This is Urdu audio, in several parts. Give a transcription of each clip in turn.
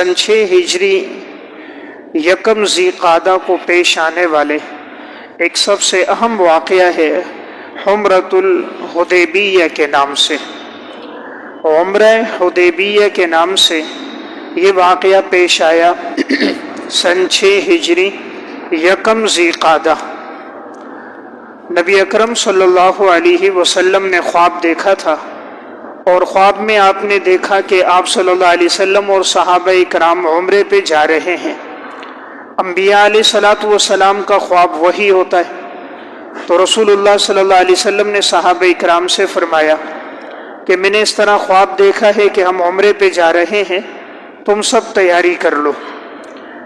6 ہجری یکم ذی قعدہ کو پیش آنے والے ایک سب سے اہم واقعہ ہے عمرۃ الحدیبیہ کے نام سے۔ عمرہ حدیبیہ کے نام سے یہ واقعہ پیش آیا سن 6 ہجری یکم ذی قعدہ۔ نبی اکرم صلی اللہ علیہ وسلم نے خواب دیکھا تھا، اور خواب میں آپ نے دیکھا کہ آپ صلی اللہ علیہ وسلم اور صحابہ کرام عمرے پہ جا رہے ہیں۔ انبیاء علیہ الصلوۃ والسلام کا خواب وہی ہوتا ہے، تو رسول اللہ صلی اللہ علیہ وسلم نے صحابہ کرام سے فرمایا کہ میں نے اس طرح خواب دیکھا ہے کہ ہم عمرے پہ جا رہے ہیں، تم سب تیاری کر لو۔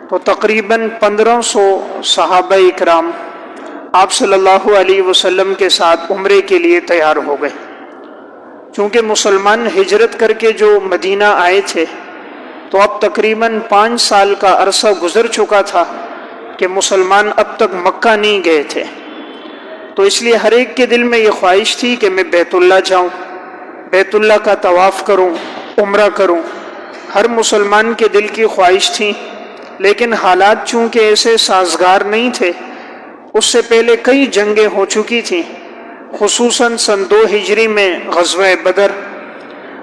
تو تقریباً 1500 صحابہ کرام آپ صلی اللہ علیہ وسلم کے ساتھ عمرے کے لیے تیار ہو گئے۔ چونکہ مسلمان ہجرت کر کے جو مدینہ آئے تھے تو اب تقریباً 5 سال کا عرصہ گزر چکا تھا کہ مسلمان اب تک مکہ نہیں گئے تھے، تو اس لیے ہر ایک کے دل میں یہ خواہش تھی کہ میں بیت اللہ جاؤں، بیت اللہ کا طواف کروں، عمرہ کروں۔ ہر مسلمان کے دل کی خواہش تھی، لیکن حالات چونکہ ایسے سازگار نہیں تھے۔ اس سے پہلے کئی جنگیں ہو چکی تھیں، خصوصاً سن 2 ہجری میں غزوہ بدر،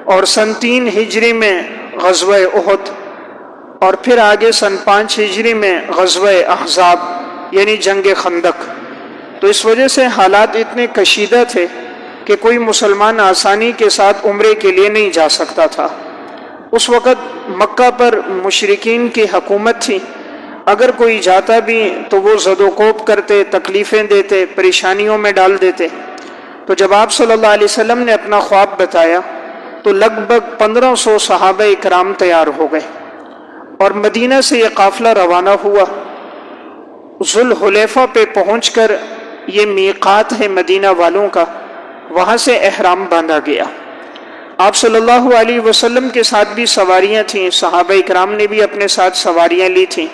اور سن 3 ہجری میں غزوہ احد، اور پھر آگے سن 5 ہجری میں غزوہ احزاب یعنی جنگ خندق۔ تو اس وجہ سے حالات اتنے کشیدہ تھے کہ کوئی مسلمان آسانی کے ساتھ عمرے کے لیے نہیں جا سکتا تھا۔ اس وقت مکہ پر مشرکین کی حکومت تھی، اگر کوئی جاتا بھی تو وہ زد و کوب کرتے، تکلیفیں دیتے، پریشانیوں میں ڈال دیتے۔ تو جب آپ صلی اللہ علیہ وسلم نے اپنا خواب بتایا تو لگ بھگ 1500 صحابہ کرام تیار ہو گئے، اور مدینہ سے یہ قافلہ روانہ ہوا۔ ذوالحلیفہ پہ پہنچ کر، یہ میقات ہے مدینہ والوں کا، وہاں سے احرام باندھا گیا۔ آپ صلی اللہ علیہ وسلم کے ساتھ بھی سواریاں تھیں، صحابہ کرام نے بھی اپنے ساتھ سواریاں لی تھیں۔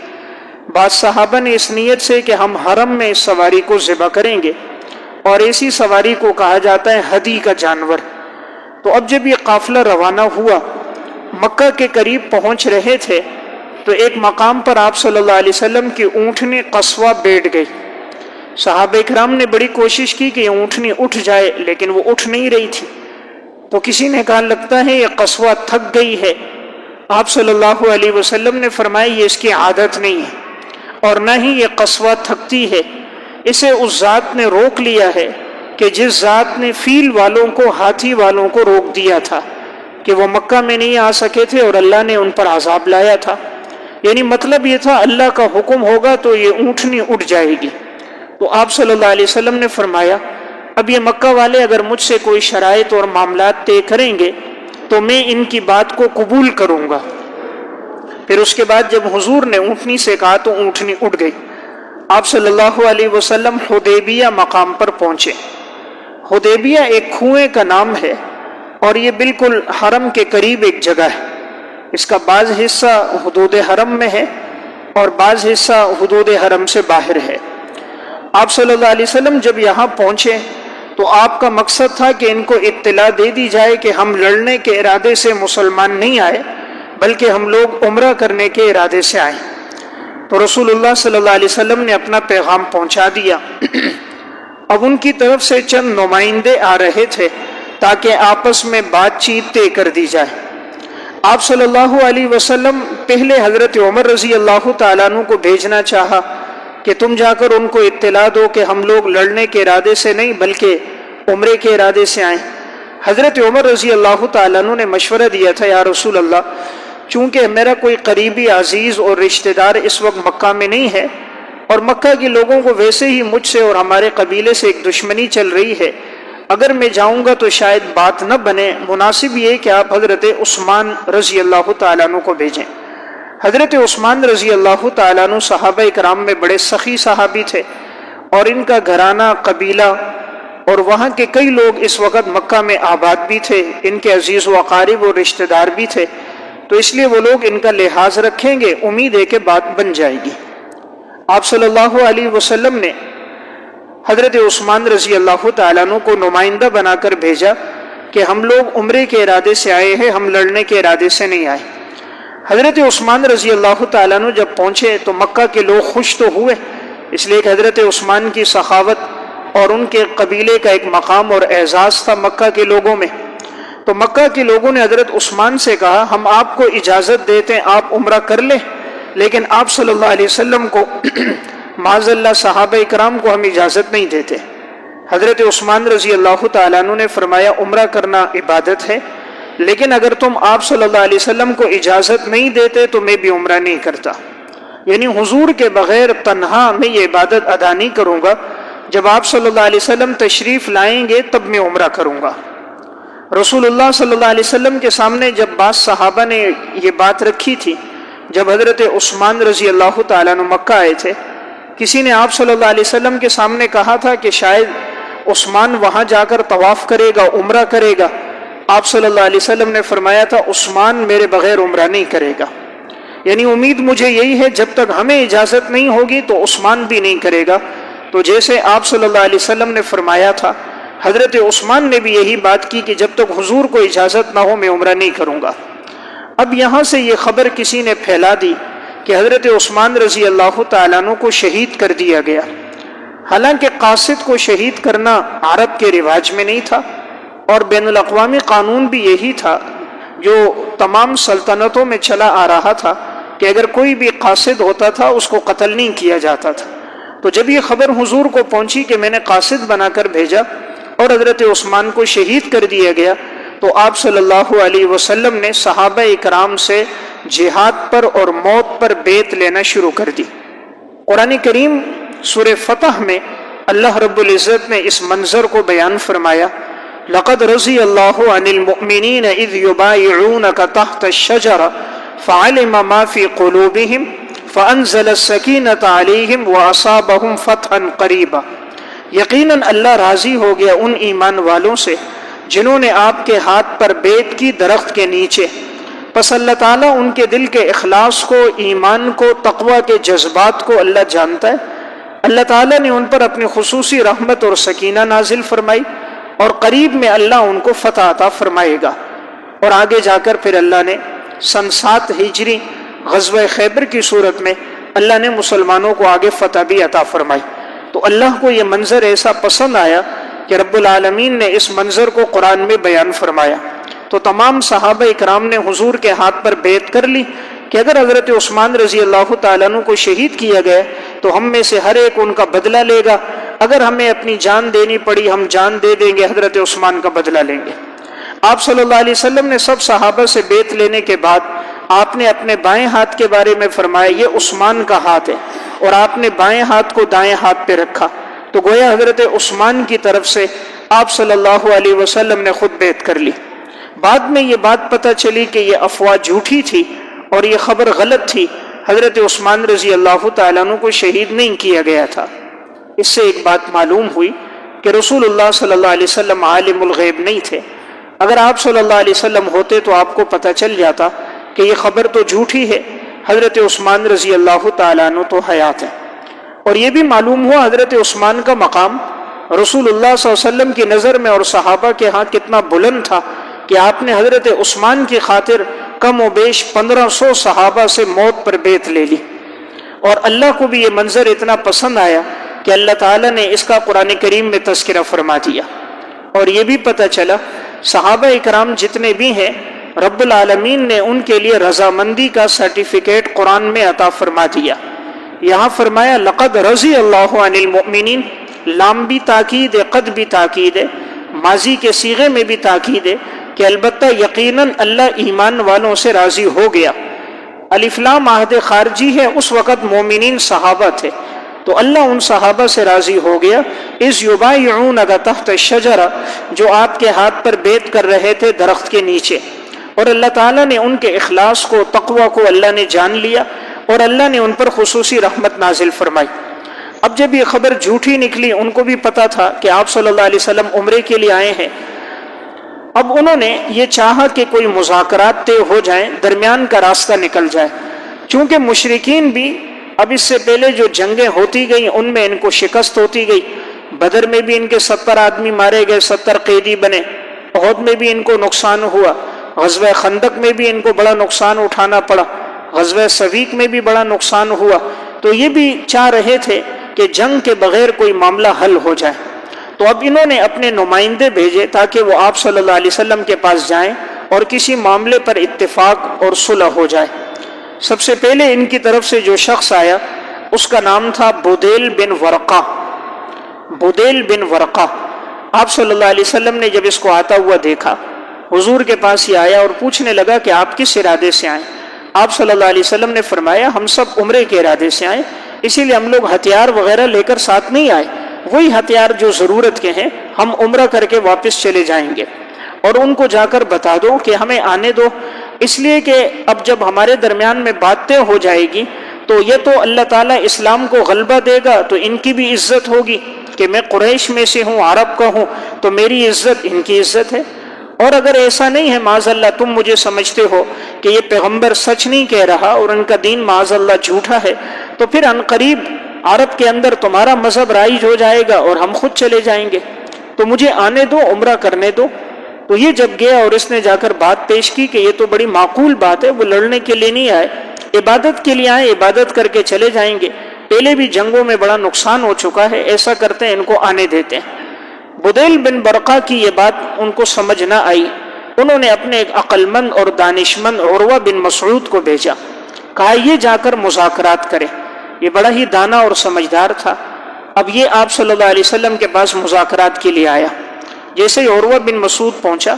بعض صحابہ نے اس نیت سے کہ ہم حرم میں اس سواری کو ذبح کریں گے، اور ایسی سواری کو کہا جاتا ہے ہدی کا جانور۔ تو اب جب یہ قافلہ روانہ ہوا، مکہ کے قریب پہنچ رہے تھے، تو ایک مقام پر آپ صلی اللہ علیہ وسلم کی اونٹنی قصوہ بیٹھ گئی۔ صحابہ کرام نے بڑی کوشش کی کہ یہ اونٹنی اٹھ جائے، لیکن وہ اٹھ نہیں رہی تھی۔ تو کسی نے کہا لگتا ہے یہ قصوہ تھک گئی ہے۔ آپ صلی اللہ علیہ وسلم نے فرمایا یہ اس کی عادت نہیں ہے، اور نہ ہی یہ قصوہ تھکتی ہے، اسے اس ذات نے روک لیا ہے کہ جس ذات نے فیل والوں کو، ہاتھی والوں کو روک دیا تھا کہ وہ مکہ میں نہیں آ سکے تھے، اور اللہ نے ان پر عذاب لایا تھا۔ یعنی مطلب یہ تھا اللہ کا حکم ہوگا تو یہ اونٹنی اٹھ جائے گی۔ تو آپ صلی اللہ علیہ وسلم نے فرمایا اب یہ مکہ والے اگر مجھ سے کوئی شرائط اور معاملات طے کریں گے تو میں ان کی بات کو قبول کروں گا۔ پھر اس کے بعد جب حضور نے اونٹنی سے کہا تو اونٹنی اٹھ گئی۔ آپ صلی اللہ علیہ وسلم حدیبیہ مقام پر پہنچے۔ حدیبیہ ایک کنویں کا نام ہے، اور یہ بالکل حرم کے قریب ایک جگہ ہے۔ اس کا بعض حصہ حدود حرم میں ہے، اور بعض حصہ حدود حرم سے باہر ہے۔ آپ صلی اللہ علیہ وسلم جب یہاں پہنچے تو آپ کا مقصد تھا کہ ان کو اطلاع دے دی جائے کہ ہم لڑنے کے ارادے سے مسلمان نہیں آئے، بلکہ ہم لوگ عمرہ کرنے کے ارادے سے آئے۔ تو رسول اللہ صلی اللہ علیہ وسلم نے اپنا پیغام پہنچا دیا۔ اب ان کی طرف سے چند نمائندے آ رہے تھے تاکہ آپس میں بات چیت طے کر دی جائے۔ آپ صلی اللہ علیہ وسلم پہلے حضرت عمر رضی اللہ تعالیٰ عنہ کو بھیجنا چاہا کہ تم جا کر ان کو اطلاع دو کہ ہم لوگ لڑنے کے ارادے سے نہیں بلکہ عمرے کے ارادے سے آئیں۔ حضرت عمر رضی اللہ تعالیٰ عنہ نے مشورہ دیا تھا یا رسول اللہ، چونکہ میرا کوئی قریبی عزیز اور رشتہ دار اس وقت مکہ میں نہیں ہے، اور مکہ کے لوگوں کو ویسے ہی مجھ سے اور ہمارے قبیلے سے ایک دشمنی چل رہی ہے، اگر میں جاؤں گا تو شاید بات نہ بنے، مناسب یہ کہ آپ حضرت عثمان رضی اللہ تعالیٰ عنہ کو بھیجیں۔ حضرت عثمان رضی اللہ تعالیٰ عنہ صحابہ کرام میں بڑے سخی صحابی تھے، اور ان کا گھرانہ، قبیلہ اور وہاں کے کئی لوگ اس وقت مکہ میں آباد بھی تھے، ان کے عزیز و اقارب اور رشتہ دار بھی تھے، تو اس لیے وہ لوگ ان کا لحاظ رکھیں گے، امید ہے کہ بات بن جائے گی۔ آپ صلی اللہ علیہ وسلم نے حضرت عثمان رضی اللہ تعالیٰ عنہ کو نمائندہ بنا کر بھیجا کہ ہم لوگ عمرے کے ارادے سے آئے ہیں، ہم لڑنے کے ارادے سے نہیں آئے۔ حضرت عثمان رضی اللہ تعالیٰ عنہ جب پہنچے تو مکہ کے لوگ خوش تو ہوئے، اس لیے کہ حضرت عثمان کی سخاوت اور ان کے قبیلے کا ایک مقام اور اعزاز تھا مکہ کے لوگوں میں۔ تو مکہ کے لوگوں نے حضرت عثمان سے کہا ہم آپ کو اجازت دیتے ہیں آپ عمرہ کر لیں، لیکن آپ صلی اللہ علیہ وسلم کو معاذ اللہ صحابہ اکرام کو ہم اجازت نہیں دیتے۔ حضرت عثمان رضی اللہ تعالیٰ عنہ نے فرمایا عمرہ کرنا عبادت ہے، لیکن اگر تم آپ صلی اللہ علیہ وسلم کو اجازت نہیں دیتے تو میں بھی عمرہ نہیں کرتا، یعنی حضور کے بغیر تنہا میں یہ عبادت ادا نہیں کروں گا، جب آپ صلی اللہ علیہ وسلم تشریف لائیں گے تب میں عمرہ کروں گا۔ رسول اللہ صلی اللہ علیہ وسلم کے سامنے جب بعض صحابہ نے یہ بات رکھی تھی، جب حضرت عثمان رضی اللہ تعالیٰ عنہ مکہ آئے تھے، کسی نے آپ صلی اللہ علیہ وسلم کے سامنے کہا تھا کہ شاید عثمان وہاں جا کر طواف کرے گا، عمرہ کرے گا۔ آپ صلی اللہ علیہ وسلم نے فرمایا تھا عثمان میرے بغیر عمرہ نہیں کرے گا، یعنی امید مجھے یہی ہے جب تک ہمیں اجازت نہیں ہوگی تو عثمان بھی نہیں کرے گا۔ تو جیسے آپ صلی اللہ علیہ وسلم نے فرمایا تھا، حضرت عثمان نے بھی یہی بات کی کہ جب تک حضور کو اجازت نہ ہو میں عمرہ نہیں کروں گا۔ اب یہاں سے یہ خبر کسی نے پھیلا دی کہ حضرت عثمان رضی اللہ تعالیٰ عنہ کو شہید کر دیا گیا، حالانکہ قاصد کو شہید کرنا عرب کے رواج میں نہیں تھا، اور بین الاقوامی قانون بھی یہی تھا جو تمام سلطنتوں میں چلا آ رہا تھا کہ اگر کوئی بھی قاصد ہوتا تھا اس کو قتل نہیں کیا جاتا تھا۔ تو جب یہ خبر حضور کو پہنچی کہ میں نے قاصد بنا کر بھیجا اور حضرت عثمان کو شہید کر دیا گیا، تو آپ صلی اللہ علیہ وسلم نے صحابہ اکرام سے جہاد پر اور موت پر بیعت لینا شروع کر دی۔ قرآن کریم سورہ فتح میں اللہ رب العزت نے اس منظر کو بیان فرمایا، لقد رضی اللہ عن المؤمنین اذ یبایعونک تحت الشجرہ فعلم ما فی قلوبہم فانزل السکینۃ علیہم واصابہم فتحا قریبا۔ یقیناً اللہ راضی ہو گیا ان ایمان والوں سے جنہوں نے آپ کے ہاتھ پر بیعت کی درخت کے نیچے، پس اللہ تعالیٰ ان کے دل کے اخلاص کو، ایمان کو، تقوی کے جذبات کو اللہ جانتا ہے۔ اللہ تعالیٰ نے ان پر اپنی خصوصی رحمت اور سکینہ نازل فرمائی، اور قریب میں اللہ ان کو فتح عطا فرمائے گا۔ اور آگے جا کر پھر اللہ نے سن 7 ہجری غزوہ خیبر کی صورت میں اللہ نے مسلمانوں کو آگے فتح بھی عطا فرمائی۔ تو اللہ کو یہ منظر ایسا پسند آیا کہ رب العالمین نے اس منظر کو قرآن میں بیان فرمایا۔ تو تمام صحابہ اکرام نے حضور کے ہاتھ پر بیعت کر لی کہ اگر حضرت عثمان رضی اللہ تعالیٰ عنہ کو شہید کیا گیا تو ہم میں سے ہر ایک ان کا بدلہ لے گا، اگر ہمیں اپنی جان دینی پڑی ہم جان دے دیں گے، حضرت عثمان کا بدلہ لیں گے۔ آپ صلی اللہ علیہ وسلم نے سب صحابہ سے بیعت لینے کے بعد آپ نے اپنے بائیں ہاتھ کے بارے میں فرمایا یہ عثمان کا ہاتھ ہے، اور آپ نے بائیں ہاتھ کو دائیں ہاتھ پہ رکھا، تو گویا حضرت عثمان کی طرف سے آپ صلی اللہ علیہ وسلم نے خود بیعت کر لی۔ بعد میں یہ بات پتہ چلی کہ یہ افواہ جھوٹی تھی اور یہ خبر غلط تھی، حضرت عثمان رضی اللہ تعالیٰ عنہ کو شہید نہیں کیا گیا تھا۔ اس سے ایک بات معلوم ہوئی کہ رسول اللہ صلی اللہ علیہ وسلم عالم الغیب نہیں تھے۔ اگر آپ صلی اللہ علیہ وسلم ہوتے تو آپ کو پتہ چل جاتا کہ یہ خبر تو جھوٹی ہے، حضرت عثمان رضی اللہ تعالیٰ عنہ تو حیات ہیں۔ اور یہ بھی معلوم ہوا حضرت عثمان کا مقام رسول اللہ صلی اللہ علیہ وسلم کی نظر میں اور صحابہ کے ہاں کتنا بلند تھا کہ آپ نے حضرت عثمان کی خاطر کم و بیش 1500 صحابہ سے موت پر بیعت لے لی۔ اور اللہ کو بھی یہ منظر اتنا پسند آیا کہ اللہ تعالیٰ نے اس کا قرآن کریم میں تذکرہ فرما دیا۔ اور یہ بھی پتہ چلا صحابہ اکرام جتنے بھی ہیں رب العالمین نے ان کے لیے رضامندی کا سرٹیفکیٹ قرآن میں عطا فرما دیا۔ یہاں فرمایا لقد رضی اللہ عن المؤمنین، لام بھی تاکید ہے، قد بھی تاکید ہے، ماضی کے صیغے میں بھی تاکید ہے کہ البتہ یقیناً اللہ ایمان والوں سے راضی ہو گیا۔ الف لام عہد خارجی ہے، اس وقت مومنین صحابہ تھے، تو اللہ ان صحابہ سے راضی ہو گیا اذ یبایعونک تحت الشجرہ، جو آپ کے ہاتھ پر بیعت کر رہے تھے درخت کے نیچے۔ اور اللہ تعالیٰ نے ان کے اخلاص کو، تقوی کو اللہ نے جان لیا اور اللہ نے ان پر خصوصی رحمت نازل فرمائی۔ اب جب یہ خبر جھوٹی نکلی ان کو بھی پتا تھا کہ آپ صلی اللہ علیہ وسلم عمرے کے لیے آئے ہیں۔ اب انہوں نے یہ چاہا کہ کوئی مذاکرات طے ہو جائیں، درمیان کا راستہ نکل جائے، چونکہ مشرکین بھی اب اس سے پہلے جو جنگیں ہوتی گئیں ان میں ان کو شکست ہوتی گئی۔ بدر میں بھی ان کے 70 آدمی مارے گئے، 70 قیدی بنے، احد میں بھی ان کو نقصان ہوا، غزوہ خندق میں بھی ان کو بڑا نقصان اٹھانا پڑا، غزوہ سویق میں بھی بڑا نقصان ہوا، تو یہ بھی چاہ رہے تھے کہ جنگ کے بغیر کوئی معاملہ حل ہو جائے۔ تو اب انہوں نے اپنے نمائندے بھیجے تاکہ وہ آپ صلی اللہ علیہ وسلم کے پاس جائیں اور کسی معاملے پر اتفاق اور صلح ہو جائے۔ سب سے پہلے ان کی طرف سے جو شخص آیا اس کا نام تھا بدیل بن ورقہ۔ بدیل بن ورقہ، آپ صلی اللہ علیہ وسلم نے جب اس کو آتا ہوا دیکھا، حضور کے پاس ہی آیا اور پوچھنے لگا کہ آپ کس ارادے سے آئیں؟ آپ صلی اللہ علیہ وسلم نے فرمایا ہم سب عمرے کے ارادے سے آئے، اسی لیے ہم لوگ ہتھیار وغیرہ لے کر ساتھ نہیں آئے، وہی ہتھیار جو ضرورت کے ہیں ہم عمرہ کر کے واپس چلے جائیں گے، اور ان کو جا کر بتا دو کہ ہمیں آنے دو، اس لیے کہ اب جب ہمارے درمیان میں باتیں ہو جائے گی تو یہ تو اللہ تعالیٰ اسلام کو غلبہ دے گا تو ان کی بھی عزت ہوگی کہ میں قریش میں سے ہوں، عرب کا ہوں، تو میری عزت ان کی عزت ہے، اور اگر ایسا نہیں ہے معاذ اللہ تم مجھے سمجھتے ہو کہ یہ پیغمبر سچ نہیں کہہ رہا اور ان کا دین معاذ اللہ جھوٹا ہے، تو پھر عنقریب عرب کے اندر تمہارا مذہب رائج ہو جائے گا اور ہم خود چلے جائیں گے، تو مجھے آنے دو، عمرہ کرنے دو۔ تو یہ جب گیا اور اس نے جا کر بات پیش کی کہ یہ تو بڑی معقول بات ہے، وہ لڑنے کے لیے نہیں آئے، عبادت کے لیے آئے، عبادت کر کے چلے جائیں گے، پہلے بھی جنگوں میں بڑا نقصان ہو چکا ہے، ایسا کرتے ہیں ان کو آنے دیتے ہیں۔ بدیل بن برقہ کی یہ بات ان کو سمجھ نہ آئی، انہوں نے اپنے ایک عقل مند اور دانشمند عروہ بن مسعود کو بھیجا، کہا یہ جا کر مذاکرات کرے، یہ بڑا ہی دانا اور سمجھدار تھا۔ اب یہ آپ صلی اللہ علیہ وسلم کے پاس مذاکرات کے لیے آیا، جیسے ہی عروہ بن مسعود پہنچا،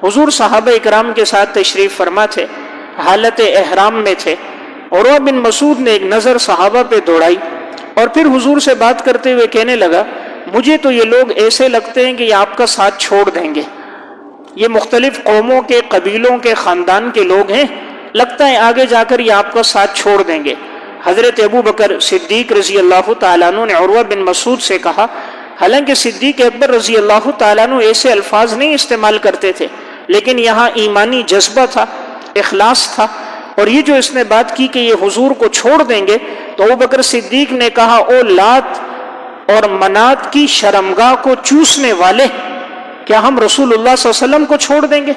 حضور صحابہ اکرام کے ساتھ تشریف فرما تھے، حالت احرام میں تھے، عروہ بن مسعود نے ایک نظر صحابہ پہ دوڑائی اور پھر حضور سے بات کرتے ہوئے کہنے لگا مجھے تو یہ لوگ ایسے لگتے ہیں کہ یہ آپ کا ساتھ چھوڑ دیں گے، یہ مختلف قوموں کے، قبیلوں کے، خاندان کے لوگ ہیں، لگتا ہے آگے جا کر یہ آپ کا ساتھ چھوڑ دیں گے۔ حضرت ابو بکر صدیق رضی اللہ تعالیٰ عنہ نے عروہ بن مسعود سے کہا، حالانکہ صدیق اکبر رضی اللہ تعالیٰ عنہ ایسے الفاظ نہیں استعمال کرتے تھے، لیکن یہاں ایمانی جذبہ تھا، اخلاص تھا، اور یہ جو اس نے بات کی کہ یہ حضور کو چھوڑ دیں گے، تو ابو بکر صدیق نے کہا او لات اور منات کی شرمگاہ کو چوسنے والے، کیا ہم رسول اللہ صلی اللہ علیہ وسلم کو چھوڑ دیں گے؟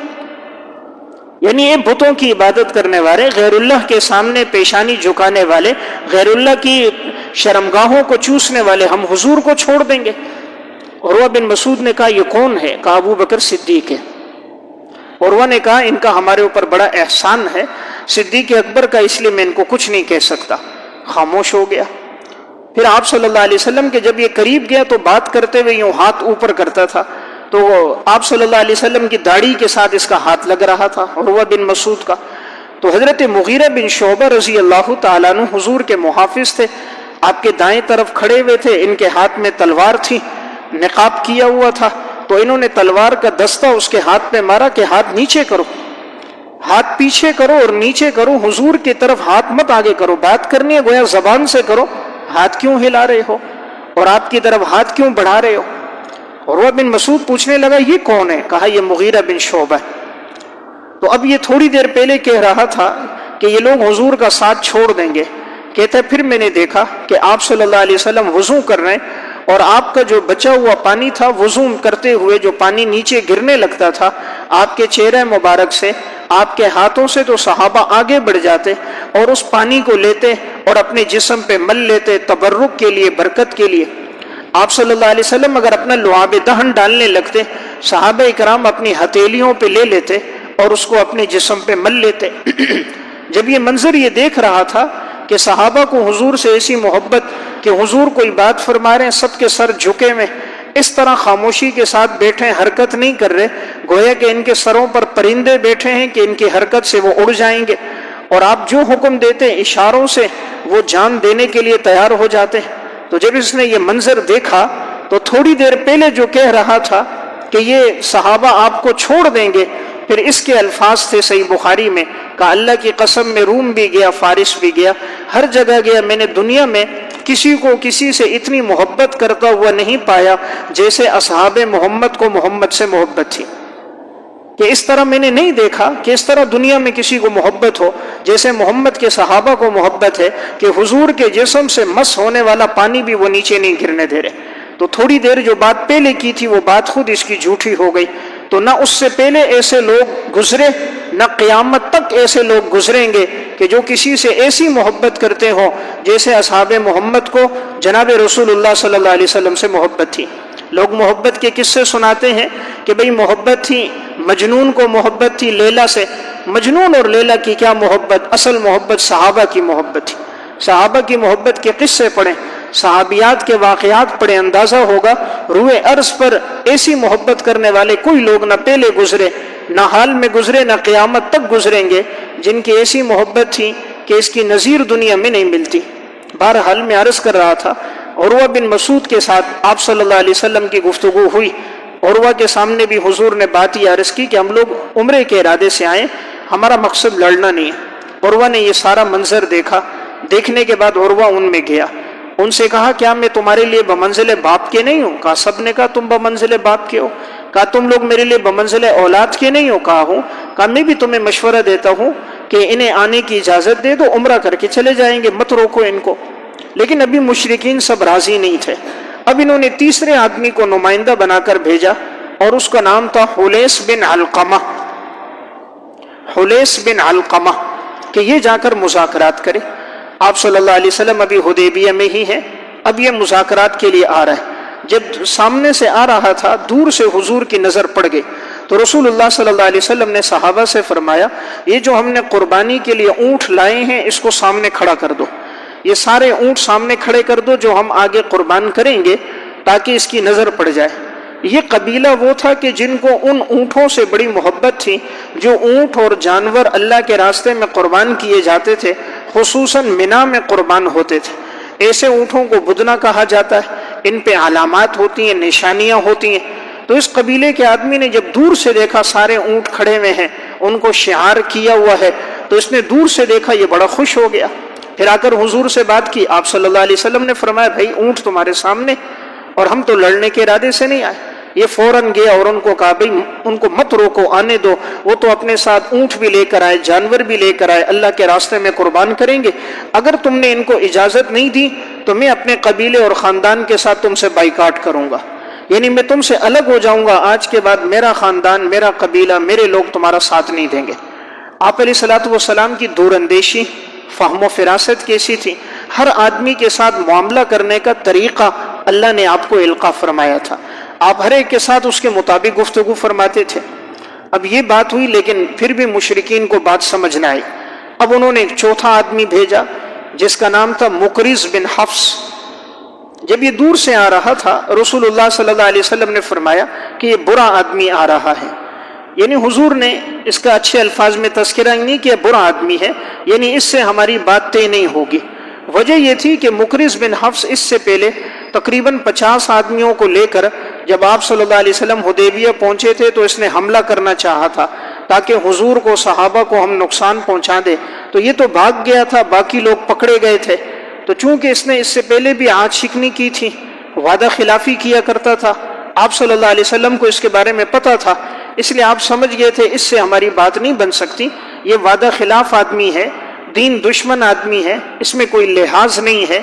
یعنی یہ بتوں کی عبادت کرنے والے، غیر اللہ کے سامنے پیشانی جھکانے والے، غیر اللہ کی شرمگاہوں کو چوسنے والے، ہم حضور کو چھوڑ دیں گے؟ عروہ بن مسعود نے کہا یہ کون ہے؟ کہا ابو بکر صدیق ہے۔ عروہ نے کہا ان کا ہمارے اوپر بڑا احسان ہے، صدیق اکبر کا، اس لیے میں ان کو کچھ نہیں کہہ سکتا۔ خاموش ہو گیا۔ پھر آپ صلی اللہ علیہ وسلم کے جب یہ قریب گیا تو بات کرتے ہوئے یوں ہاتھ اوپر کرتا تھا، تو آپ صلی اللہ علیہ وسلم کی داڑھی کے ساتھ اس کا ہاتھ لگ رہا تھا عروہ بن مسعود کا۔ تو حضرت مغیرہ بن شعبہ رضی اللہ تعالیٰ عنہ حضور کے محافظ تھے، آپ کے دائیں طرف کھڑے ہوئے تھے، ان کے ہاتھ میں تلوار تھی، نقاب کیا ہوا تھا، تو انہوں نے تلوار کا دستہ اس کے ہاتھ پہ مارا کہ ہاتھ نیچے کرو، ہاتھ پیچھے کرو اور نیچے کرو، حضور کی طرف ہاتھ مت آگے کرو، بات کرنی ہے گویا زبان سے کرو، ہاتھ کیوں ہلا رہے ہو اور آپ کی طرف ہاتھ کیوں بڑھا رہے ہو؟ عروہ بن مسعود پوچھنے لگا یہ کون ہے؟ کہا یہ مغیرہ بن شعبہ ہے۔ تو اب یہ تھوڑی دیر پہلے کہہ رہا تھا کہ یہ لوگ حضور کا ساتھ چھوڑ دیں گے، کہتا ہے پھر میں نے دیکھا کہ آپ صلی اللہ علیہ وسلم وضو کر رہے ہیں اور آپ کا جو بچا ہوا پانی تھا، وضو کرتے ہوئے جو پانی نیچے گرنے لگتا تھا آپ کے چہرے مبارک سے، آپ کے ہاتھوں سے، تو صحابہ آگے بڑھ جاتے اور اس پانی کو لیتے اور اپنے جسم پہ مل لیتے، تبرک کے لیے، برکت کے لیے۔ آپ صلی اللہ علیہ وسلم اگر اپنا لعاب دہن ڈالنے لگتے، صحابہ اکرام اپنی ہتھیلیوں پہ لے لیتے اور اس کو اپنے جسم پہ مل لیتے۔ جب یہ منظر یہ دیکھ رہا تھا کہ صحابہ کو حضور سے ایسی محبت کہ حضور کوئی بات فرما رہے ہیں، سب کے سر جھکے ہوئے، اس طرح خاموشی کے ساتھ بیٹھے، حرکت نہیں کر رہے، گویا کہ ان کے سروں پر پرندے بیٹھے ہیں کہ ان کی حرکت سے وہ اڑ جائیں گے، اور آپ جو حکم دیتے اشاروں سے وہ جان دینے کے لیے تیار ہو جاتے۔ تو جب اس نے یہ منظر دیکھا تو تھوڑی دیر پہلے جو کہہ رہا تھا کہ یہ صحابہ آپ کو چھوڑ دیں گے، پھر اس کے الفاظ تھے صحیح بخاری میں، کہ اللہ کی قسم میں روم بھی گیا، فارس بھی گیا، ہر جگہ گیا، میں نے دنیا میں کسی کو کسی سے اتنی محبت کرتا ہوا نہیں پایا جیسے اصحاب محمد کو محمد سے محبت تھی، کہ اس طرح میں نے نہیں دیکھا کہ اس طرح دنیا میں کسی کو محبت ہو جیسے محمد کے صحابہ کو محبت ہے، کہ حضور کے جسم سے مس ہونے والا پانی بھی وہ نیچے نہیں گرنے دے رہے۔ تو تھوڑی دیر جو بات پہلے کی تھی وہ بات خود اس کی جھوٹی ہو گئی۔ تو نہ اس سے پہلے ایسے لوگ گزرے نہ قیامت تک ایسے لوگ گزریں گے کہ جو کسی سے ایسی محبت کرتے ہوں جیسے اصحاب محمد کو جناب رسول اللہ صلی اللہ علیہ وسلم سے محبت تھی۔ لوگ محبت کے قصے سناتے ہیں کہ بھئی محبت تھی، مجنون کو محبت تھی لیلا سے۔ مجنون اور لیلا کی کیا محبت، اصل محبت صحابہ کی محبت تھی۔ صحابہ کی محبت کے قصے پڑھیں، صحابیات کے واقعات پڑھیں، اندازہ ہوگا روئے ارض پر ایسی محبت کرنے والے کوئی لوگ نہ پہلے گزرے، نہ حال میں گزرے، نہ قیامت تک گزریں گے جن کی ایسی محبت تھی کہ اس کی نظیر دنیا میں نہیں ملتی۔ بہرحال میں عرض کر رہا تھا، عروہ بن مسعود کے ساتھ آپ صلی اللہ علیہ وسلم کی گفتگو ہوئی۔ عروہ کے سامنے بھی حضور نے بات یہ عرض کی کہ ہم لوگ عمرے کے ارادے سے آئے، ہمارا مقصد لڑنا نہیں ہے۔ عروہ نے یہ سارا منظر دیکھا، دیکھنے کے بعد عروہ ان میں گیا، ان سے کہا کیا میں تمہارے لیے بمنزل باپ کے نہیں ہوں؟ کہا سب نے کہا تم بمنزل باپ کے ہو۔ کہا تم لوگ میرے لیے بمنزل اولاد کے نہیں ہو؟ کہا ہوں۔ کہا میں بھی تمہیں مشورہ دیتا ہوں کہ انہیں آنے کی اجازت دے دو، عمرہ کر کے چلے جائیں گے، مت روکو ان کو۔ لیکن ابھی مشرکین سب راضی نہیں تھے۔ اب انہوں نے تیسرے آدمی کو نمائندہ بنا کر بھیجا اور اس کا نام تھا حلیس بن علقمہ، حلیس بن علقمہ، کہ یہ جا کر مذاکرات کرے۔ آپ صلی اللہ علیہ وسلم ابھی حدیبیہ میں ہی ہیں، اب یہ مذاکرات کے لیے آ رہا ہے۔ جب سامنے سے آ رہا تھا دور سے حضور کی نظر پڑ گئی تو رسول اللہ صلی اللہ علیہ وسلم نے صحابہ سے فرمایا یہ جو ہم نے قربانی کے لیے اونٹ لائے ہیں اس کو سامنے کھڑا کر دو، یہ سارے اونٹ سامنے کھڑے کر دو جو ہم آگے قربان کریں گے تاکہ اس کی نظر پڑ جائے۔ یہ قبیلہ وہ تھا کہ جن کو ان اونٹوں سے بڑی محبت تھی جو اونٹ اور جانور اللہ کے راستے میں قربان کیے جاتے تھے، خصوصاً منا میں قربان ہوتے تھے۔ ایسے اونٹوں کو بدنا کہا جاتا ہے، ان پہ علامات ہوتی ہیں، نشانیاں ہوتی ہیں۔ تو اس قبیلے کے آدمی نے جب دور سے دیکھا سارے اونٹ کھڑے ہوئے ہیں، ان کو شعار کیا ہوا ہے، تو اس نے دور سے دیکھا، یہ بڑا خوش ہو گیا۔ پھر آ کر حضور سے بات کی، آپ صلی اللہ علیہ وسلم نے فرمایا بھائی اونٹ تمہارے سامنے، اور ہم تو لڑنے کے ارادے سے نہیں آئے۔ یہ فوراً گیا اور ان کو کہا بھائی ان کو مت روکو، آنے دو، وہ تو اپنے ساتھ اونٹ بھی لے کر آئے، جانور بھی لے کر آئے، اللہ کے راستے میں قربان کریں گے۔ اگر تم نے ان کو اجازت نہیں دی تو میں اپنے قبیلے اور خاندان کے ساتھ تم سے بائیکاٹ کروں گا، یعنی میں تم سے الگ ہو جاؤں گا، آج کے بعد میرا خاندان، میرا قبیلہ، میرے لوگ تمہارا ساتھ نہیں دیں گے۔ آپ علیہ الصلوۃ والسلام کی دور اندیشی، فہم و فراست کیسی تھی، ہر آدمی کے ساتھ معاملہ کرنے کا طریقہ اللہ نے آپ کو القاء فرمایا تھا، آپ ہر ایک کے ساتھ اس کے مطابق گفتگو فرماتے تھے۔ اب یہ بات ہوئی لیکن پھر بھی مشرکین کو بات سمجھ نہ آئی۔ اب انہوں نے ایک چوتھا آدمی بھیجا جس کا نام تھا مقرز بن حفص۔ جب یہ دور سے آ رہا تھا رسول اللہ صلی اللہ علیہ وسلم نے فرمایا کہ یہ برا آدمی آ رہا ہے، یعنی حضور نے اس کا اچھے الفاظ میں تذکرہ نہیں کیا، برا آدمی ہے، یعنی اس سے ہماری بات طے نہیں ہوگی۔ وجہ یہ تھی کہ مقرز بن حفص اس سے پہلے تقریباً 50 آدمیوں کو لے کر جب آپ صلی اللہ علیہ وسلم حدیبیہ پہنچے تھے تو اس نے حملہ کرنا چاہا تھا تاکہ حضور کو، صحابہ کو ہم نقصان پہنچا دے، تو یہ تو بھاگ گیا تھا، باقی لوگ پکڑے گئے تھے۔ تو چونکہ اس نے اس سے پہلے بھی عہد شکنی کی تھی، وعدہ خلافی کیا کرتا تھا، آپ صلی اللہ علیہ وسلم کو اس کے بارے میں پتہ تھا، اس لیے آپ سمجھ گئے تھے اس سے ہماری بات نہیں بن سکتی، یہ وعدہ خلاف آدمی ہے، دین دشمن آدمی ہے، اس میں کوئی لحاظ نہیں ہے۔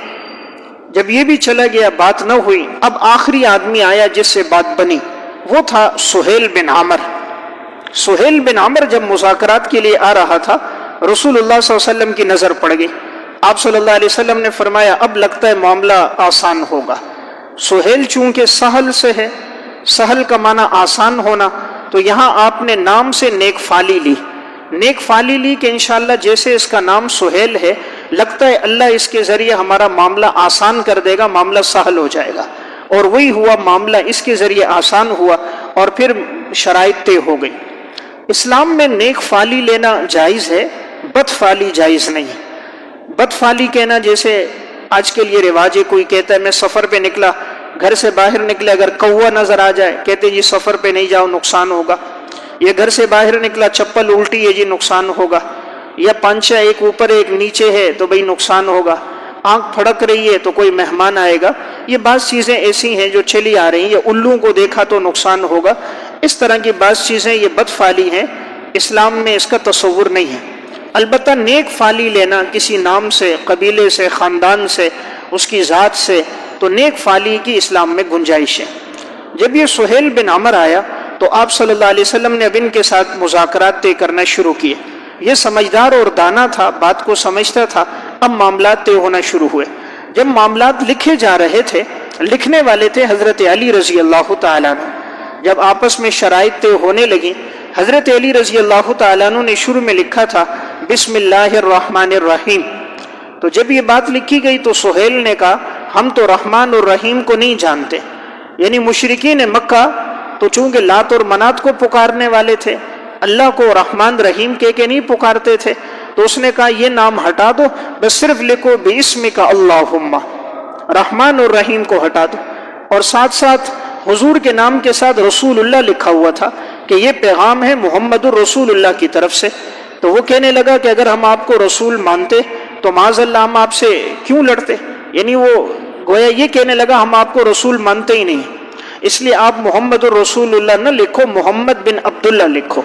جب یہ بھی چلا گیا، بات نہ ہوئی، اب آخری آدمی آیا جس سے بات بنی، وہ تھا سہیل بن عامر۔ سہیل بن عامر جب مذاکرات کے لیے آ رہا تھا رسول اللہ صلی اللہ علیہ وسلم کی نظر پڑ گئی۔ آپ صلی اللہ علیہ وسلم نے فرمایا اب لگتا ہے معاملہ آسان ہوگا۔ سہیل چونکہ سہل سے ہے، سہل کا معنی آسان ہونا، تو یہاں آپ نے نام سے نیک فالی لی، نیک فالی لی کہ انشاءاللہ جیسے اس کا نام سہیل ہے، لگتا ہے اللہ اس کے ذریعے ہمارا معاملہ آسان کر دے گا، معاملہ سہل ہو جائے گا۔ اور وہی ہوا، معاملہ اس کے ذریعے آسان ہوا اور پھر شرائط طے ہو گئی۔ اسلام میں نیک فالی لینا جائز ہے، بد فالی جائز نہیں۔ بد فالی کہنا جیسے آج کے لیے رواج ہے، کوئی کہتا ہے میں سفر پہ نکلا، گھر سے باہر نکلے اگر کوا نظر آ جائے کہتے جی سفر پہ نہیں جاؤ نقصان ہوگا، یا گھر سے باہر نکلا چپل الٹی ہے جی نقصان ہوگا، یا پانچا ایک اوپر ایک نیچے ہے تو بھئی نقصان ہوگا، آنکھ پھڑک رہی ہے تو کوئی مہمان آئے گا، یہ بعض چیزیں ایسی ہیں جو چلی آ رہی ہیں، یا الو کو دیکھا تو نقصان ہوگا، اس طرح کی بعض چیزیں یہ بد فالی ہیں، اسلام میں اس کا تصور نہیں ہے۔ البتہ نیک فالی لینا کسی نام سے، قبیلے سے، خاندان سے، اس کی ذات سے، تو نیک فالی کی اسلام میں گنجائش ہے۔ جب یہ سہیل بن عمر آیا تو آپ صلی اللہ علیہ وسلم نے اب ان کے ساتھ مذاکرات طے کرنا شروع کیے. یہ سمجھدار اور دانا تھا، بات کو سمجھتا تھا. اب معاملات طے ہونا شروع ہوئے. جب معاملات لکھے جا رہے تھے، لکھنے والے تھے حضرت علی رضی اللہ تعالیٰ عنہ. جب آپس میں شرائط طے ہونے لگی، حضرت علی رضی اللہ تعالیٰ عنہ نے شروع میں لکھا تھا بسم اللہ الرحمن الرحیم. تو جب یہ بات لکھی گئی تو سہیل نے کہا ہم تو رحمان اور رحیم کو نہیں جانتے. یعنی مشرکین مکہ تو چونکہ لات اور منات کو پکارنے والے تھے، اللہ کو رحمان رحیم کہہ کے نہیں پکارتے تھے. تو اس نے کہا یہ نام ہٹا دو، بس صرف لکھو باسمک اللہم، رحمان اور رحیم کو ہٹا دو. اور ساتھ ساتھ حضور کے نام کے ساتھ رسول اللہ لکھا ہوا تھا کہ یہ پیغام ہے محمد الرسول اللہ کی طرف سے. تو وہ کہنے لگا کہ اگر ہم آپ کو رسول مانتے تو معاذ اللہ ہم آپ سے کیوں لڑتے. یعنی وہ گویا یہ کہنے لگا ہم آپ کو رسول مانتے ہی نہیں، اس لیے آپ محمد الرسول اللہ نہ لکھو، محمد بن عبداللہ لکھو.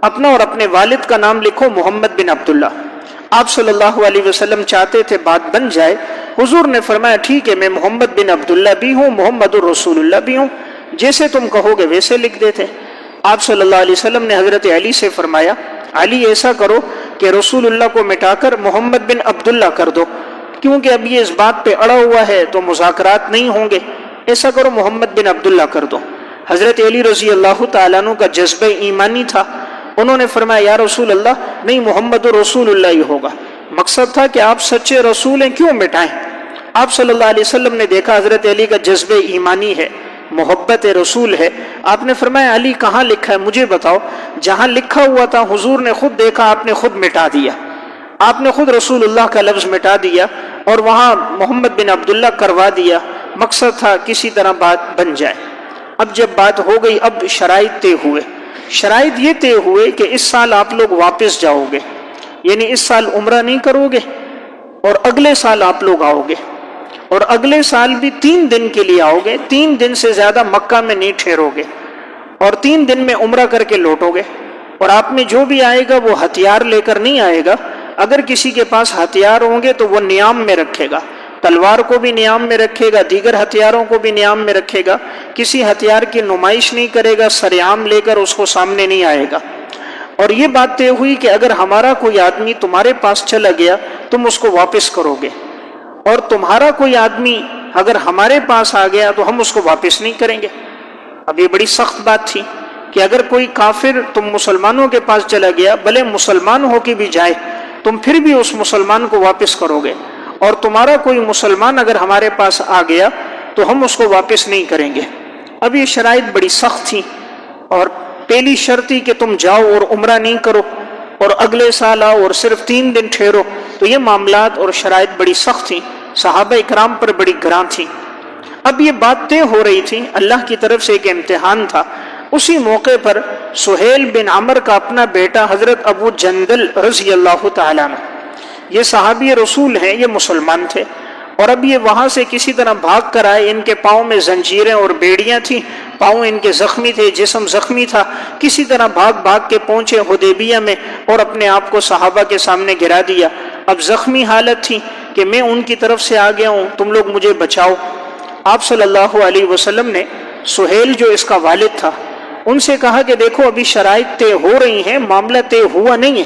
اپنا اور اپنے والد کا نام لکھو محمد بن عبداللہ. آپ صلی اللہ علیہ وسلم چاہتے تھے بات بن جائے. حضور نے فرمایا ٹھیک ہے، میں محمد بن عبداللہ بھی ہوں، محمد الرسول اللہ بھی ہوں، جیسے تم کہو گے ویسے لکھ دیتے. آپ صلی اللہ علیہ وسلم نے حضرت علی سے فرمایا علی ایسا کرو کہ رسول اللہ کو مٹا کر محمد بن عبداللہ کر دو، کیونکہ اب یہ اس بات پہ اڑا ہوا ہے تو مذاکرات نہیں ہوں گے. ایسا کرو محمد بن عبداللہ کر دو. حضرت علی رضی اللہ تعالیٰ عنہ کا جذبہ ایمانی تھا. انہوں نے فرمایا یا رسول اللہ نہیں، محمد رسول اللہ ہی ہوگا. مقصد تھا کہ آپ سچے رسول ہیں، کیوں مٹائیں. آپ صلی اللہ علیہ وسلم نے دیکھا حضرت علی کا جذبہ ایمانی ہے، محبت رسول ہے. آپ نے فرمایا علی کہاں لکھا ہے مجھے بتاؤ. جہاں لکھا ہوا تھا حضور نے خود دیکھا، آپ نے خود مٹا دیا. آپ نے خود رسول اللہ کا لفظ مٹا دیا اور وہاں محمد بن عبداللہ کروا دیا. مقصد تھا کسی طرح بات بن جائے. اب جب بات ہو گئی، اب شرائط طے ہوئے. شرائط یہ طے ہوئے کہ اس سال آپ لوگ واپس جاؤ گے، یعنی اس سال عمرہ نہیں کرو گے، اور اگلے سال آپ لوگ آؤ گے، اور اگلے سال بھی 3 دن کے لیے آؤ گے. 3 دن سے زیادہ مکہ میں نہیں ٹھہرو گے، اور 3 دن میں عمرہ کر کے لوٹو گے. اور آپ میں جو بھی آئے گا وہ ہتھیار لے کر نہیں آئے گا. اگر کسی کے پاس ہتھیار ہوں گے تو وہ نیام میں رکھے گا، تلوار کو بھی نیام میں رکھے گا، دیگر ہتھیاروں کو بھی نیام میں رکھے گا. کسی ہتھیار کی نمائش نہیں کرے گا، سرعام لے کر اس کو سامنے نہیں آئے گا. اور یہ بات طے ہوئی کہ اگر ہمارا کوئی آدمی تمہارے پاس چلا گیا تم اس کو واپس کرو گے، اور تمہارا کوئی آدمی اگر ہمارے پاس آ گیا تو ہم اس کو واپس نہیں کریں گے. اب یہ بڑی سخت بات تھی کہ اگر کوئی کافر تم مسلمانوں کے پاس چلا گیا، بھلے مسلمان ہو کے بھی جائے، تم پھر بھی اس مسلمان کو واپس کرو گے. اور تمہارا کوئی مسلمان اگر ہمارے پاس آ گیا تو ہم اس کو واپس نہیں کریں گے. اب یہ شرائط بڑی سخت تھی، اور پہلی شرط تھی کہ تم جاؤ اور عمرہ نہیں کرو اور اگلے سال آؤ اور صرف 3 دن ٹھہرو. تو یہ معاملات اور شرائط بڑی سخت تھیں، صحابہ اکرام پر بڑی گراں تھیں. اب یہ بات طے ہو رہی تھی، اللہ کی طرف سے ایک امتحان تھا. اسی موقع پر سہیل بن عمر کا اپنا بیٹا حضرت ابو جندل رضی اللہ تعالیٰ عنہ، یہ صحابی رسول ہیں، یہ مسلمان تھے. اور اب یہ وہاں سے کسی طرح بھاگ کر آئے. ان کے پاؤں میں زنجیریں اور بیڑیاں تھیں، پاؤں ان کے زخمی تھے، جسم زخمی تھا. کسی طرح بھاگ کے پہنچے حدیبیہ میں اور اپنے آپ کو صحابہ کے سامنے گرا دیا. اب زخمی حالت تھی کہ میں ان کی طرف سے آ گیا ہوں، تم لوگ مجھے بچاؤ. آپ صلی اللہ علیہ وسلم نے سہیل جو اس کا والد تھا ان سے کہا کہ دیکھو ابھی شرائط طے ہو رہی ہیں، معاملہ طے ہوا نہیں ہے،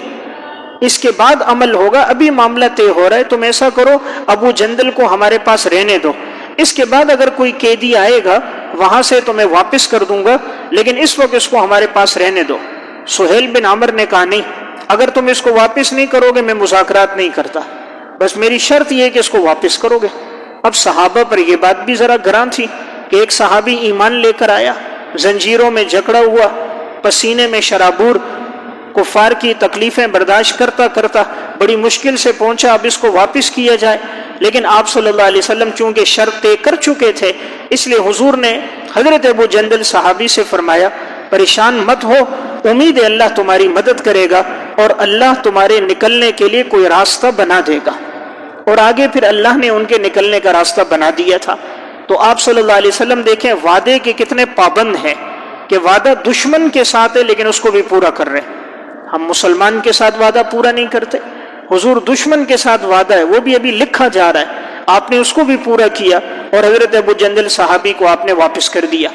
اس کے بعد عمل ہوگا. ابھی معاملہ طے ہو رہا ہے، تم ایسا کرو ابو جندل کو ہمارے پاس رہنے دو. اس کے بعد اگر کوئی قیدی آئے گا وہاں سے تو میں واپس کر دوں گا، لیکن اس وقت اس کو ہمارے پاس رہنے دو. سہیل بن عمر نے کہا نہیں، اگر تم اس کو واپس نہیں کرو گے میں مذاکرات نہیں کرتا، بس میری شرط یہ ہے کہ اس کو واپس کرو گے. اب صحابہ پر یہ بات بھی ذرا گراں تھی کہ ایک صحابی ایمان لے کر آیا، زنجیروں میں جکڑا ہوا، پسینے میں شرابور، کفار کی تکلیفیں برداشت کرتا کرتا بڑی مشکل سے پہنچا. اب اس کو واپس کیا جائے، لیکن آپ صلی اللہ علیہ وسلم چونکہ شرط طے کر چکے تھے، اس لیے حضور نے حضرت ابو جندل صحابی سے فرمایا پریشان مت ہو، امید ہے اللہ تمہاری مدد کرے گا اور اللہ تمہارے نکلنے کے لیے کوئی راستہ بنا دے گا. اور آگے پھر اللہ نے ان کے نکلنے کا راستہ بنا دیا تھا. تو آپ صلی اللہ علیہ وسلم دیکھیں وعدے کے کتنے پابند ہیں کہ وعدہ دشمن کے ساتھ ہے لیکن اس کو بھی پورا کر رہے ہیں. ہم مسلمان کے ساتھ وعدہ پورا نہیں کرتے، حضور دشمن کے ساتھ وعدہ ہے، وہ بھی ابھی لکھا جا رہا ہے، آپ نے اس کو بھی پورا کیا اور حضرت ابو جندل صحابی کو آپ نے واپس کر دیا.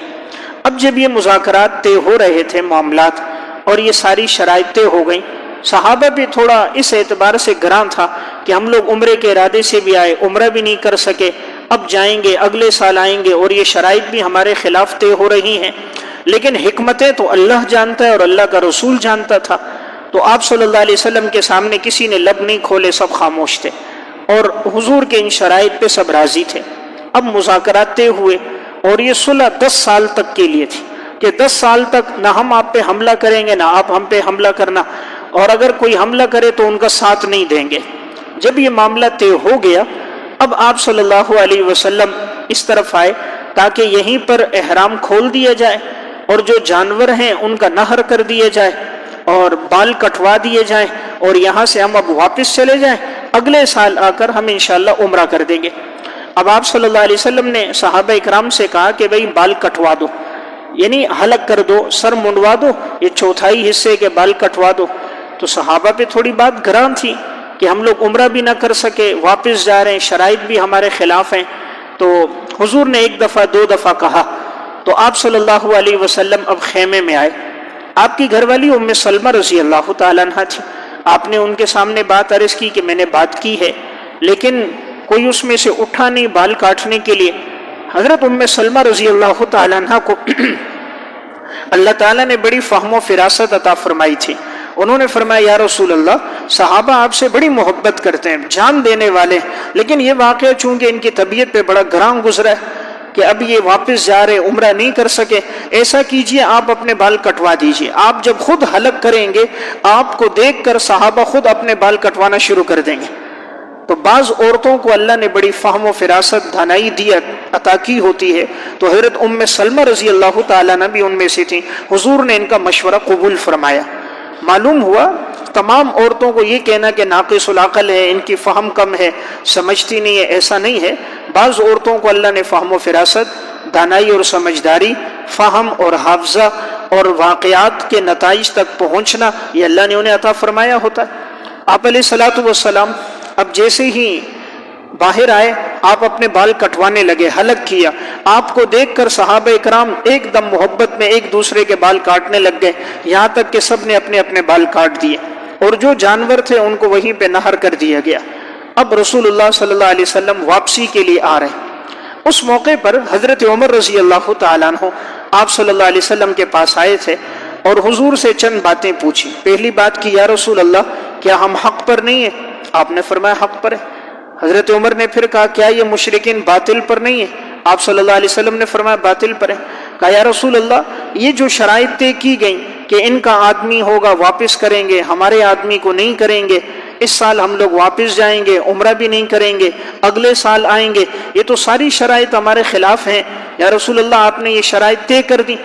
اب جب یہ مذاکرات طے ہو رہے تھے معاملات اور یہ ساری شرائط طے ہو گئیں، صحابہ بھی تھوڑا اس اعتبار سے گراں تھا کہ ہم لوگ عمرے کے ارادے سے بھی آئے، عمرہ بھی نہیں کر سکے، اب جائیں گے، اگلے سال آئیں گے، اور یہ شرائط بھی ہمارے خلاف طے ہو رہی ہیں، لیکن حکمتیں تو اللہ جانتا ہے اور اللہ کا رسول جانتا تھا۔ تو آپ صلی اللہ علیہ وسلم کے سامنے کسی نے لب نہیں کھولے، سب خاموش تھے، اور حضور کے ان شرائط پہ سب راضی تھے۔ اب مذاکرات طے ہوئے، اور یہ صلح 10 سال تک کے لیے تھی کہ 10 سال تک نہ ہم آپ پہ حملہ کریں گے نہ آپ ہم پہ حملہ کرنا، اور اگر کوئی حملہ کرے تو ان کا ساتھ نہیں دیں گے۔ جب یہ معاملہ طے ہو گیا، اب آپ صلی اللہ علیہ وسلم اس طرف آئے تاکہ یہیں پر احرام کھول دیا جائے اور جو جانور ہیں ان کا نہر کر دیا جائے اور بال کٹوا دیے جائیں، اور یہاں سے ہم اب واپس چلے جائیں، اگلے سال آ کر ہم انشاءاللہ عمرہ کر دیں گے۔ اب آپ صلی اللہ علیہ وسلم نے صحابہ اکرام سے کہا کہ بھئی بال کٹوا دو، یعنی حلق کر دو، سر منڈوا دو، یہ چوتھائی حصے کے بال کٹوا دو۔ تو صحابہ پہ تھوڑی بات گراں تھی کہ ہم لوگ عمرہ بھی نہ کر سکے، واپس جا رہے ہیں، شرائط بھی ہمارے خلاف ہیں۔ تو حضور نے 1 دفعہ 2 دفعہ کہا، تو آپ صلی اللہ علیہ وسلم اب خیمے میں آئے۔ آپ کی گھر والی ام سلمہ رضی اللہ تعالیٰ عنہ تھی۔ آپ نے ان کے سامنے بات عرض کی کہ میں نے بات کی ہے، لیکن کوئی اس میں سے اٹھا نہیں بال کاٹنے کے لیے۔ حضرت ام سلمہ رضی اللہ تعالیٰ عنہ کو اللہ تعالیٰ نے بڑی فہم و فراست عطا فرمائی تھی۔ انہوں نے فرمایا یا رسول اللہ، صحابہ آپ سے بڑی محبت کرتے ہیں، جان دینے والے، لیکن یہ واقعہ چونکہ ان کی طبیعت پہ بڑا گراں گزرا ہے کہ اب یہ واپس جا رہے، عمرہ نہیں کر سکے، ایسا کیجئے آپ اپنے بال کٹوا دیجئے۔ آپ جب خود حلق کریں گے، آپ کو دیکھ کر صحابہ خود اپنے بال کٹوانا شروع کر دیں گے۔ تو بعض عورتوں کو اللہ نے بڑی فہم و فراست، دانائی دی، عطا کی ہوتی ہے، تو حضرت ام سلمہ رضی اللہ تعالیٰ عنہ بھی ان میں سے تھیں۔ حضور نے ان کا مشورہ قبول فرمایا۔ معلوم ہوا تمام عورتوں کو یہ کہنا کہ ناقص العقل ہے، ان کی فہم کم ہے، سمجھتی نہیں ہے، ایسا نہیں ہے۔ بعض عورتوں کو اللہ نے فہم و فراست، دانائی اور سمجھداری، فہم اور حافظہ اور واقعات کے نتائج تک پہنچنا، یہ اللہ نے انہیں عطا فرمایا ہوتا ہے۔ آپ علیہ الصلوۃ والسلام اب جیسے ہی باہر آئے، آپ اپنے بال کٹوانے لگے، حلق کیا۔ آپ کو دیکھ کر صحابہ اکرام ایک دم محبت میں ایک دوسرے کے بال کاٹنے لگ گئے، یہاں تک کہ سب نے اپنے اپنے بال کاٹ دیے، اور جو جانور تھے ان کو وہیں پہ نہر کر دیا گیا۔ اب رسول اللہ صلی اللہ علیہ وسلم واپسی کے لیے آ رہے ہیں۔ اس موقع پر حضرت عمر رضی اللہ تعالیٰ عنہ آپ صلی اللہ علیہ وسلم کے پاس آئے تھے اور حضور سے چند باتیں پوچھی۔ پہلی بات کی، یا رسول اللہ، کیا ہم حق پر نہیں ہیں؟ آپ نے فرمایا حق پر ہے۔ حضرت عمر نے پھر کہا، کیا یہ مشرکین باطل پر نہیں ہیں؟ آپ صلی اللہ علیہ وسلم نے فرمایا باطل پر ہے۔ کہا یا رسول اللہ، یہ جو شرائط طے کی گئیں کہ ان کا آدمی ہوگا واپس کریں گے، ہمارے آدمی کو نہیں کریں گے، اس سال ہم لوگ واپس جائیں گے، عمرہ بھی نہیں کریں گے، اگلے سال آئیں گے، یہ تو ساری شرائط ہمارے خلاف ہیں، یا رسول اللہ آپ نے یہ شرائط طے کر دی۔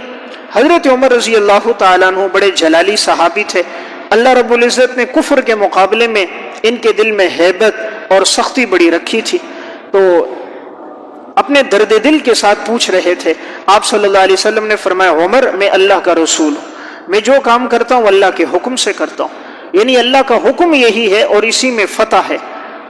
حضرت عمر رضی اللہ تعالیٰ عنہ بڑے جلالی صحابی تھے۔ اللہ رب العزت نے کفر کے مقابلے میں ان کے دل میں ہیبت اور سختی بڑی رکھی تھی، تو اپنے درد دل کے ساتھ پوچھ رہے تھے۔ آپ صلی اللہ علیہ وسلم نے فرمایا، عمر میں اللہ کا رسول ہوں، میں جو کام کرتا ہوں اللہ کے حکم سے کرتا ہوں، یعنی اللہ کا حکم یہی ہے اور اسی میں فتح ہے۔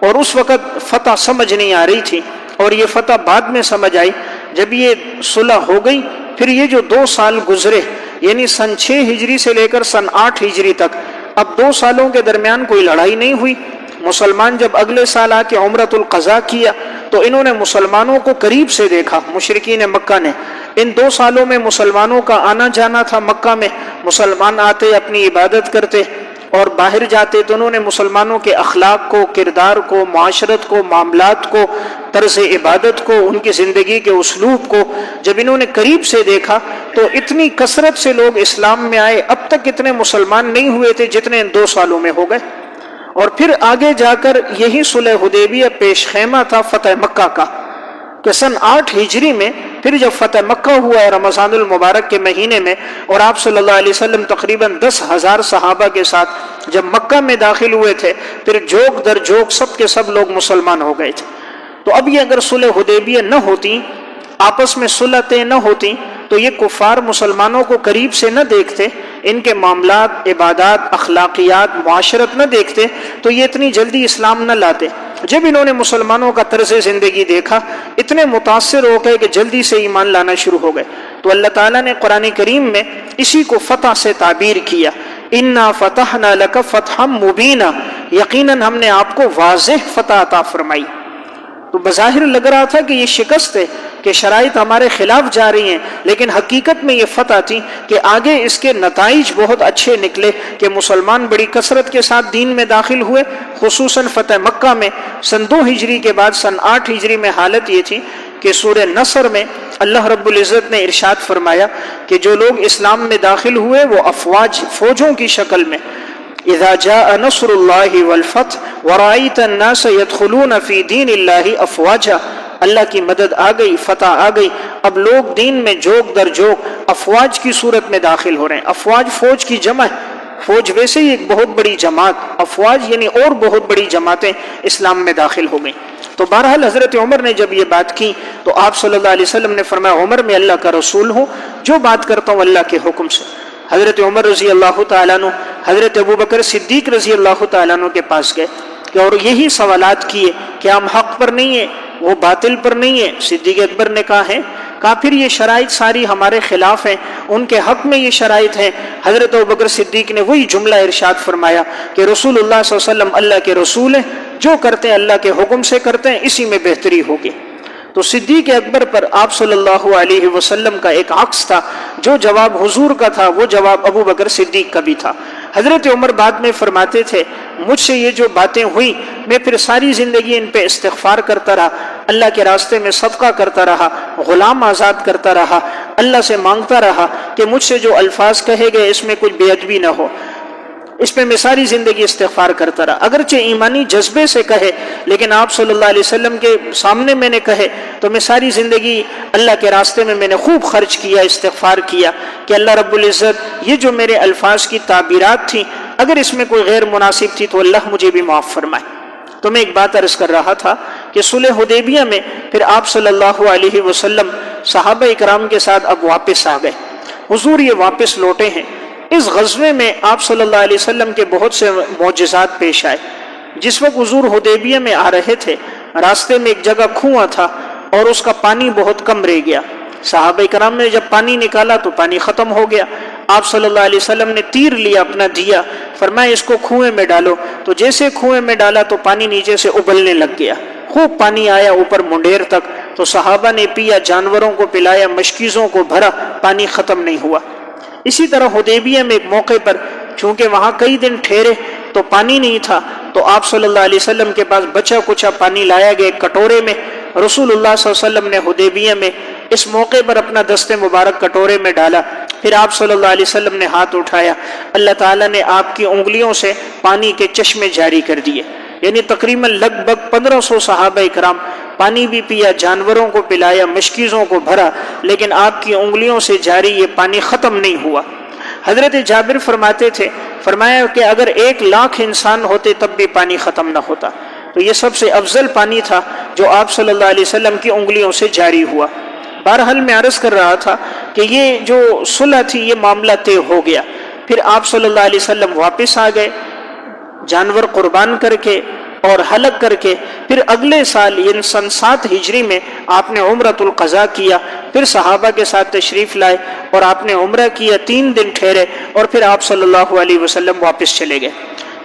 اور اس وقت فتح سمجھ نہیں آ رہی تھی، اور یہ فتح بعد میں سمجھ آئی جب یہ صلح ہو گئی۔ پھر یہ جو 2 سال گزرے، یعنی سن 6 ہجری سے لے کر سن 8 ہجری تک، اب 2 سالوں کے درمیان کوئی لڑائی نہیں ہوئی۔ مسلمان جب اگلے سال آ کے عمرۃ القضاء کیا تو انہوں نے مسلمانوں کو قریب سے دیکھا، مشرکین مکہ نے۔ ان 2 سالوں میں مسلمانوں کا آنا جانا تھا مکہ میں، مسلمان آتے اپنی عبادت کرتے اور باہر جاتے تو انہوں نے مسلمانوں کے اخلاق کو، کردار کو، معاشرت کو، معاملات کو، طرز عبادت کو، ان کی زندگی کے اسلوب کو جب انہوں نے قریب سے دیکھا تو اتنی کثرت سے لوگ اسلام میں آئے، اب تک اتنے مسلمان نہیں ہوئے تھے جتنے ان 2 سالوں میں ہو گئے۔ اور پھر آگے جا کر یہی صلح حدیبیہ پیش خیمہ تھا فتح مکہ کا، کہ سن 8 ہجری میں پھر جب فتح مکہ ہوا ہے رمضان المبارک کے مہینے میں، اور آپ صلی اللہ علیہ وسلم تقریباً 10,000 صحابہ کے ساتھ جب مکہ میں داخل ہوئے تھے، پھر جوک در جوک سب کے سب لوگ مسلمان ہو گئے تھے۔ تو اب یہ اگر صلح حدیبیہ نہ ہوتی، آپس میں صلح طے نہ ہوتی، تو یہ کفار مسلمانوں کو قریب سے نہ دیکھتے، ان کے معاملات، عبادات، اخلاقیات، معاشرت نہ دیکھتے، تو یہ اتنی جلدی اسلام نہ لاتے۔ جب انہوں نے مسلمانوں کا طرز زندگی دیکھا، اتنے متاثر ہو گئے کہ جلدی سے ایمان لانا شروع ہو گئے۔ تو اللہ تعالیٰ نے قرآن کریم میں اسی کو فتح سے تعبیر کیا، انا فتحنا لک فتحا مبینا، یقیناً ہم نے آپ کو واضح فتح عطا فرمائی۔ تو بظاہر لگ رہا تھا کہ یہ شکست ہے، کہ شرائط ہمارے خلاف جا رہی ہیں، لیکن حقیقت میں یہ فتح تھی کہ آگے اس کے نتائج بہت اچھے نکلے کہ مسلمان بڑی کثرت کے ساتھ دین میں داخل ہوئے۔ خصوصاً فتح مکہ میں سن 2 ہجری کے بعد سن 8 ہجری میں حالت یہ تھی کہ سورہ نصر میں اللہ رب العزت نے ارشاد فرمایا کہ جو لوگ اسلام میں داخل ہوئے وہ افواج، فوجوں کی شکل میں، اذا جاء نصر اللہ والفتح ورأیت الناس يدخلون فی دین اللہ افواجا، اللہ کی مدد آ گئی، فتح آ گئی، اب لوگ دین میں جوگ در جوگ افواج کی صورت میں داخل ہو رہے ہیں۔ افواج فوج کی جمع ہے، فوج ویسے ہی ایک بہت بڑی جماعت، افواج یعنی اور بہت بڑی جماعتیں اسلام میں داخل ہو گئیں۔ تو بہرحال حضرت عمر نے جب یہ بات کی تو آپ صلی اللہ علیہ وسلم نے فرمایا عمر میں اللہ کا رسول ہوں، جو بات کرتا ہوں اللہ کے حکم سے۔ حضرت عمر رضی اللہ تعالیٰ عنہ حضرت ابوبکر صدیق رضی اللہ تعالیٰ عنہ کے پاس گئے کہ اور یہی سوالات کیے کہ ہم حق پر نہیں ہیں، وہ باطل پر نہیں ہے۔ صدیق اکبر نے کہا ہے، کہا پھر یہ شرائط ساری ہمارے خلاف ہیں، ان کے حق میں یہ شرائط ہیں۔ حضرت ابوبکر صدیق نے وہی جملہ ارشاد فرمایا کہ رسول اللہ صلی اللہ علیہ وسلم اللہ کے رسول ہیں، جو کرتے ہیں اللہ کے حکم سے کرتے ہیں، اسی میں بہتری ہوگی۔ تو صدیق اکبر پر آپ صلی اللہ علیہ وسلم کا ایک عکس تھا، جو جواب حضور کا تھا وہ جواب ابو بکر صدیق کا بھی تھا۔ حضرت عمر بعد میں فرماتے تھے مجھ سے یہ جو باتیں ہوئی میں پھر ساری زندگی ان پہ استغفار کرتا رہا، اللہ کے راستے میں صدقہ کرتا رہا، غلام آزاد کرتا رہا، اللہ سے مانگتا رہا کہ مجھ سے جو الفاظ کہے گئے اس میں کچھ بے ادبی نہ ہو، اس پہ میں ساری زندگی استغفار کرتا رہا۔ اگرچہ ایمانی جذبے سے کہے لیکن آپ صلی اللہ علیہ وسلم کے سامنے میں نے کہے تو میں ساری زندگی اللہ کے راستے میں نے خوب خرچ کیا، استغفار کیا کہ اللہ رب العزت یہ جو میرے الفاظ کی تعبیرات تھیں اگر اس میں کوئی غیر مناسب تھی تو اللہ مجھے بھی معاف فرمائے۔ تو میں ایک بات عرض کر رہا تھا کہ صلح حدیبیہ میں پھر آپ صلی اللہ علیہ وسلم صحابہ اکرام کے ساتھ اب واپس آ گئے، حضور یہ واپس لوٹے ہیں۔ اس غزوے میں آپ صلی اللہ علیہ وسلم کے بہت سے معجزات پیش آئے۔ جس وقت حضور حدیبیہ میں آ رہے تھے راستے میں ایک جگہ کنواں تھا اور اس کا پانی بہت کم رہ گیا۔ صحابہ کرام نے جب پانی نکالا تو پانی ختم ہو گیا۔ آپ صلی اللہ علیہ وسلم نے تیر لیا اپنا دیا، فرمایا اس کو کنویں میں ڈالو، تو جیسے کنویں میں ڈالا تو پانی نیچے سے ابلنے لگ گیا، خوب پانی آیا اوپر منڈیر تک۔ تو صحابہ نے پیا، جانوروں کو پلایا، مشکیزوں کو بھرا، پانی ختم نہیں ہوا۔ اسی طرح حدیبیہ میں ایک موقع پر چونکہ وہاں کئی دن ٹھہرے تو پانی نہیں تھا، تو آپ صلی اللہ علیہ وسلم کے پاس بچا کچا پانی لایا گیا ایک کٹورے میں۔ رسول اللہ صلی اللہ علیہ وسلم نے حدیبیہ میں اس موقع پر اپنا دست مبارک کٹورے میں ڈالا، پھر آپ صلی اللہ علیہ وسلم نے ہاتھ اٹھایا، اللہ تعالیٰ نے آپ کی انگلیوں سے پانی کے چشمے جاری کر دیے، یعنی تقریباً لگ بھگ 1500 صحابہ اکرام پانی بھی پیا، جانوروں کو پلایا، مشکیزوں کو بھرا، لیکن آپ کی انگلیوں سے جاری یہ پانی ختم نہیں ہوا۔ حضرت جابر فرماتے تھے، فرمایا کہ اگر 1,00,000 انسان ہوتے تب بھی پانی ختم نہ ہوتا۔ تو یہ سب سے افضل پانی تھا جو آپ صلی اللہ علیہ وسلم کی انگلیوں سے جاری ہوا۔ بہرحال میں عرض کر رہا تھا کہ یہ جو صلح تھی یہ معاملہ طے ہو گیا۔ پھر آپ صلی اللہ علیہ وسلم واپس آ گئے جانور قربان کر کے اور حلق کر کے، پھر اگلے سال یعنی سن 7 ہجری میں آپ نے عمرۃ القضاء کیا، پھر صحابہ کے ساتھ تشریف لائے اور آپ نے عمرہ کیا، 3 دن ٹھہرے اور پھر آپ صلی اللہ علیہ وسلم واپس چلے گئے۔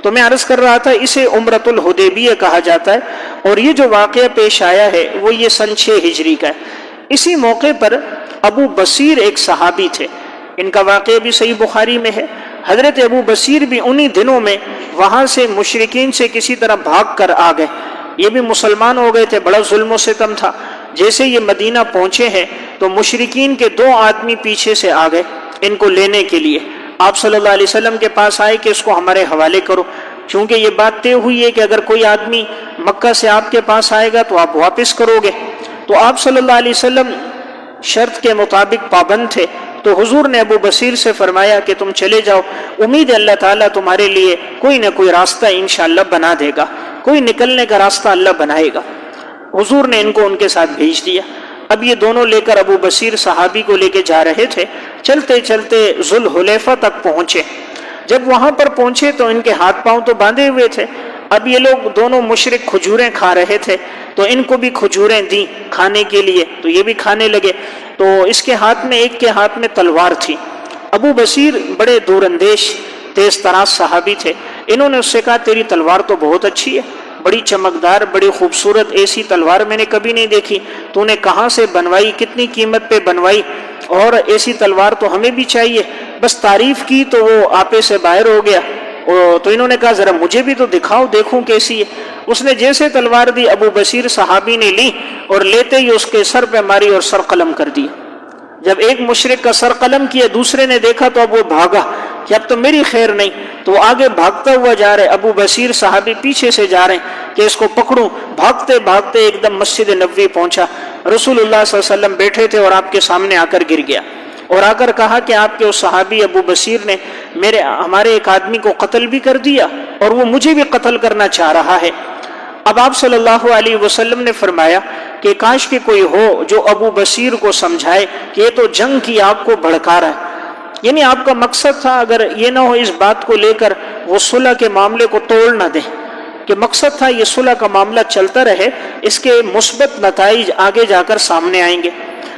تو میں عرض کر رہا تھا اسے عمرۃ الحدیبیہ کہا جاتا ہے، اور یہ جو واقعہ پیش آیا ہے وہ یہ سن 6 ہجری کا ہے۔ اسی موقع پر ابو بصیر ایک صحابی تھے، ان کا واقعہ بھی صحیح بخاری میں ہے۔ حضرت ابو بصیر بھی انہی دنوں میں وہاں سے مشرکین سے کسی طرح بھاگ کر آ گئے، یہ بھی مسلمان ہو گئے تھے، بڑا ظلم و ستم تھا۔ جیسے یہ مدینہ پہنچے ہیں تو مشرکین کے 2 آدمی پیچھے سے آ گئے ان کو لینے کے لیے۔ آپ صلی اللہ علیہ وسلم کے پاس آئے کہ اس کو ہمارے حوالے کرو، چونکہ یہ بات طے ہوئی ہے کہ اگر کوئی آدمی مکہ سے آپ کے پاس آئے گا تو آپ واپس کرو گے۔ تو آپ صلی اللہ علیہ وسلم شرط کے مطابق پابند تھے، تو حضور نے ابو بصیر سے فرمایا کہ تم چلے جاؤ، امید ہے اللہ تعالیٰ تمہارے لیے کوئی نہ کوئی راستہ انشاءاللہ بنا دے گا، کوئی نکلنے کا راستہ اللہ بنائے گا۔ حضور نے ان کو ان کے ساتھ بھیج دیا۔ اب یہ دونوں لے کر ابو بصیر صحابی کو لے کے جا رہے تھے، چلتے چلتے ذوالحلیفہ تک پہنچے۔ جب وہاں پر پہنچے تو ان کے ہاتھ پاؤں تو باندھے ہوئے تھے، اب یہ لوگ دونوں مشرک کھجوریں کھا رہے تھے، تو ان کو بھی کھجوریں دیں کھانے کے لیے، تو یہ بھی کھانے لگے۔ تو اس کے ہاتھ میں، ایک کے ہاتھ میں تلوار تھی۔ ابو بصیر بڑے دور اندیش تیز تراز صحابی تھے، انہوں نے اس سے کہا تیری تلوار تو بہت اچھی ہے، بڑی چمکدار، بڑی خوبصورت، ایسی تلوار میں نے کبھی نہیں دیکھی، تو نے کہاں سے بنوائی، کتنی قیمت پہ بنوائی، اور ایسی تلوار تو ہمیں بھی چاہیے۔ بس تعریف کی تو وہ آپے سے باہر ہو گیا۔ تو انہوں نے کہا ذرا مجھے بھی تو دکھاؤ، دیکھوں کیسی ہے۔ اس نے جیسے تلوار دی، ابو بصیر صحابی نے لی اور لیتے ہی اس کے سر پہ ماری اور سر قلم کر دیا۔ جب ایک مشرک کا سر قلم کیا، دوسرے نے دیکھا تو اب وہ بھاگا کہ اب تو میری خیر نہیں، تو وہ آگے بھاگتا ہوا جا رہے، ابو بصیر صحابی پیچھے سے جا رہے ہیں کہ اس کو پکڑوں۔ بھاگتے بھاگتے ایک دم مسجد نبوی پہنچا، رسول اللہ صلی اللہ علیہ وسلم بیٹھے تھے اور آپ کے سامنے آ کر گر گیا اور آ کر کہا کہ آپ کے اس صحابی ابو بصیر نے ہمارے ایک آدمی کو قتل بھی کر دیا اور وہ مجھے بھی قتل کرنا چاہ رہا ہے۔ اب آپ صلی اللہ علیہ وسلم نے فرمایا کہ کاش کہ کوئی ہو جو ابو بصیر کو سمجھائے کہ یہ تو جنگ کی آگ کو بھڑکا رہا ہے، یعنی آپ کا مقصد تھا، اگر یہ نہ ہو اس بات کو لے کر وہ صلح کے معاملے کو توڑ نہ دیں، کہ مقصد تھا یہ صلح کا معاملہ چلتا رہے، اس کے مثبت نتائج آگے جا کر سامنے آئیں گے۔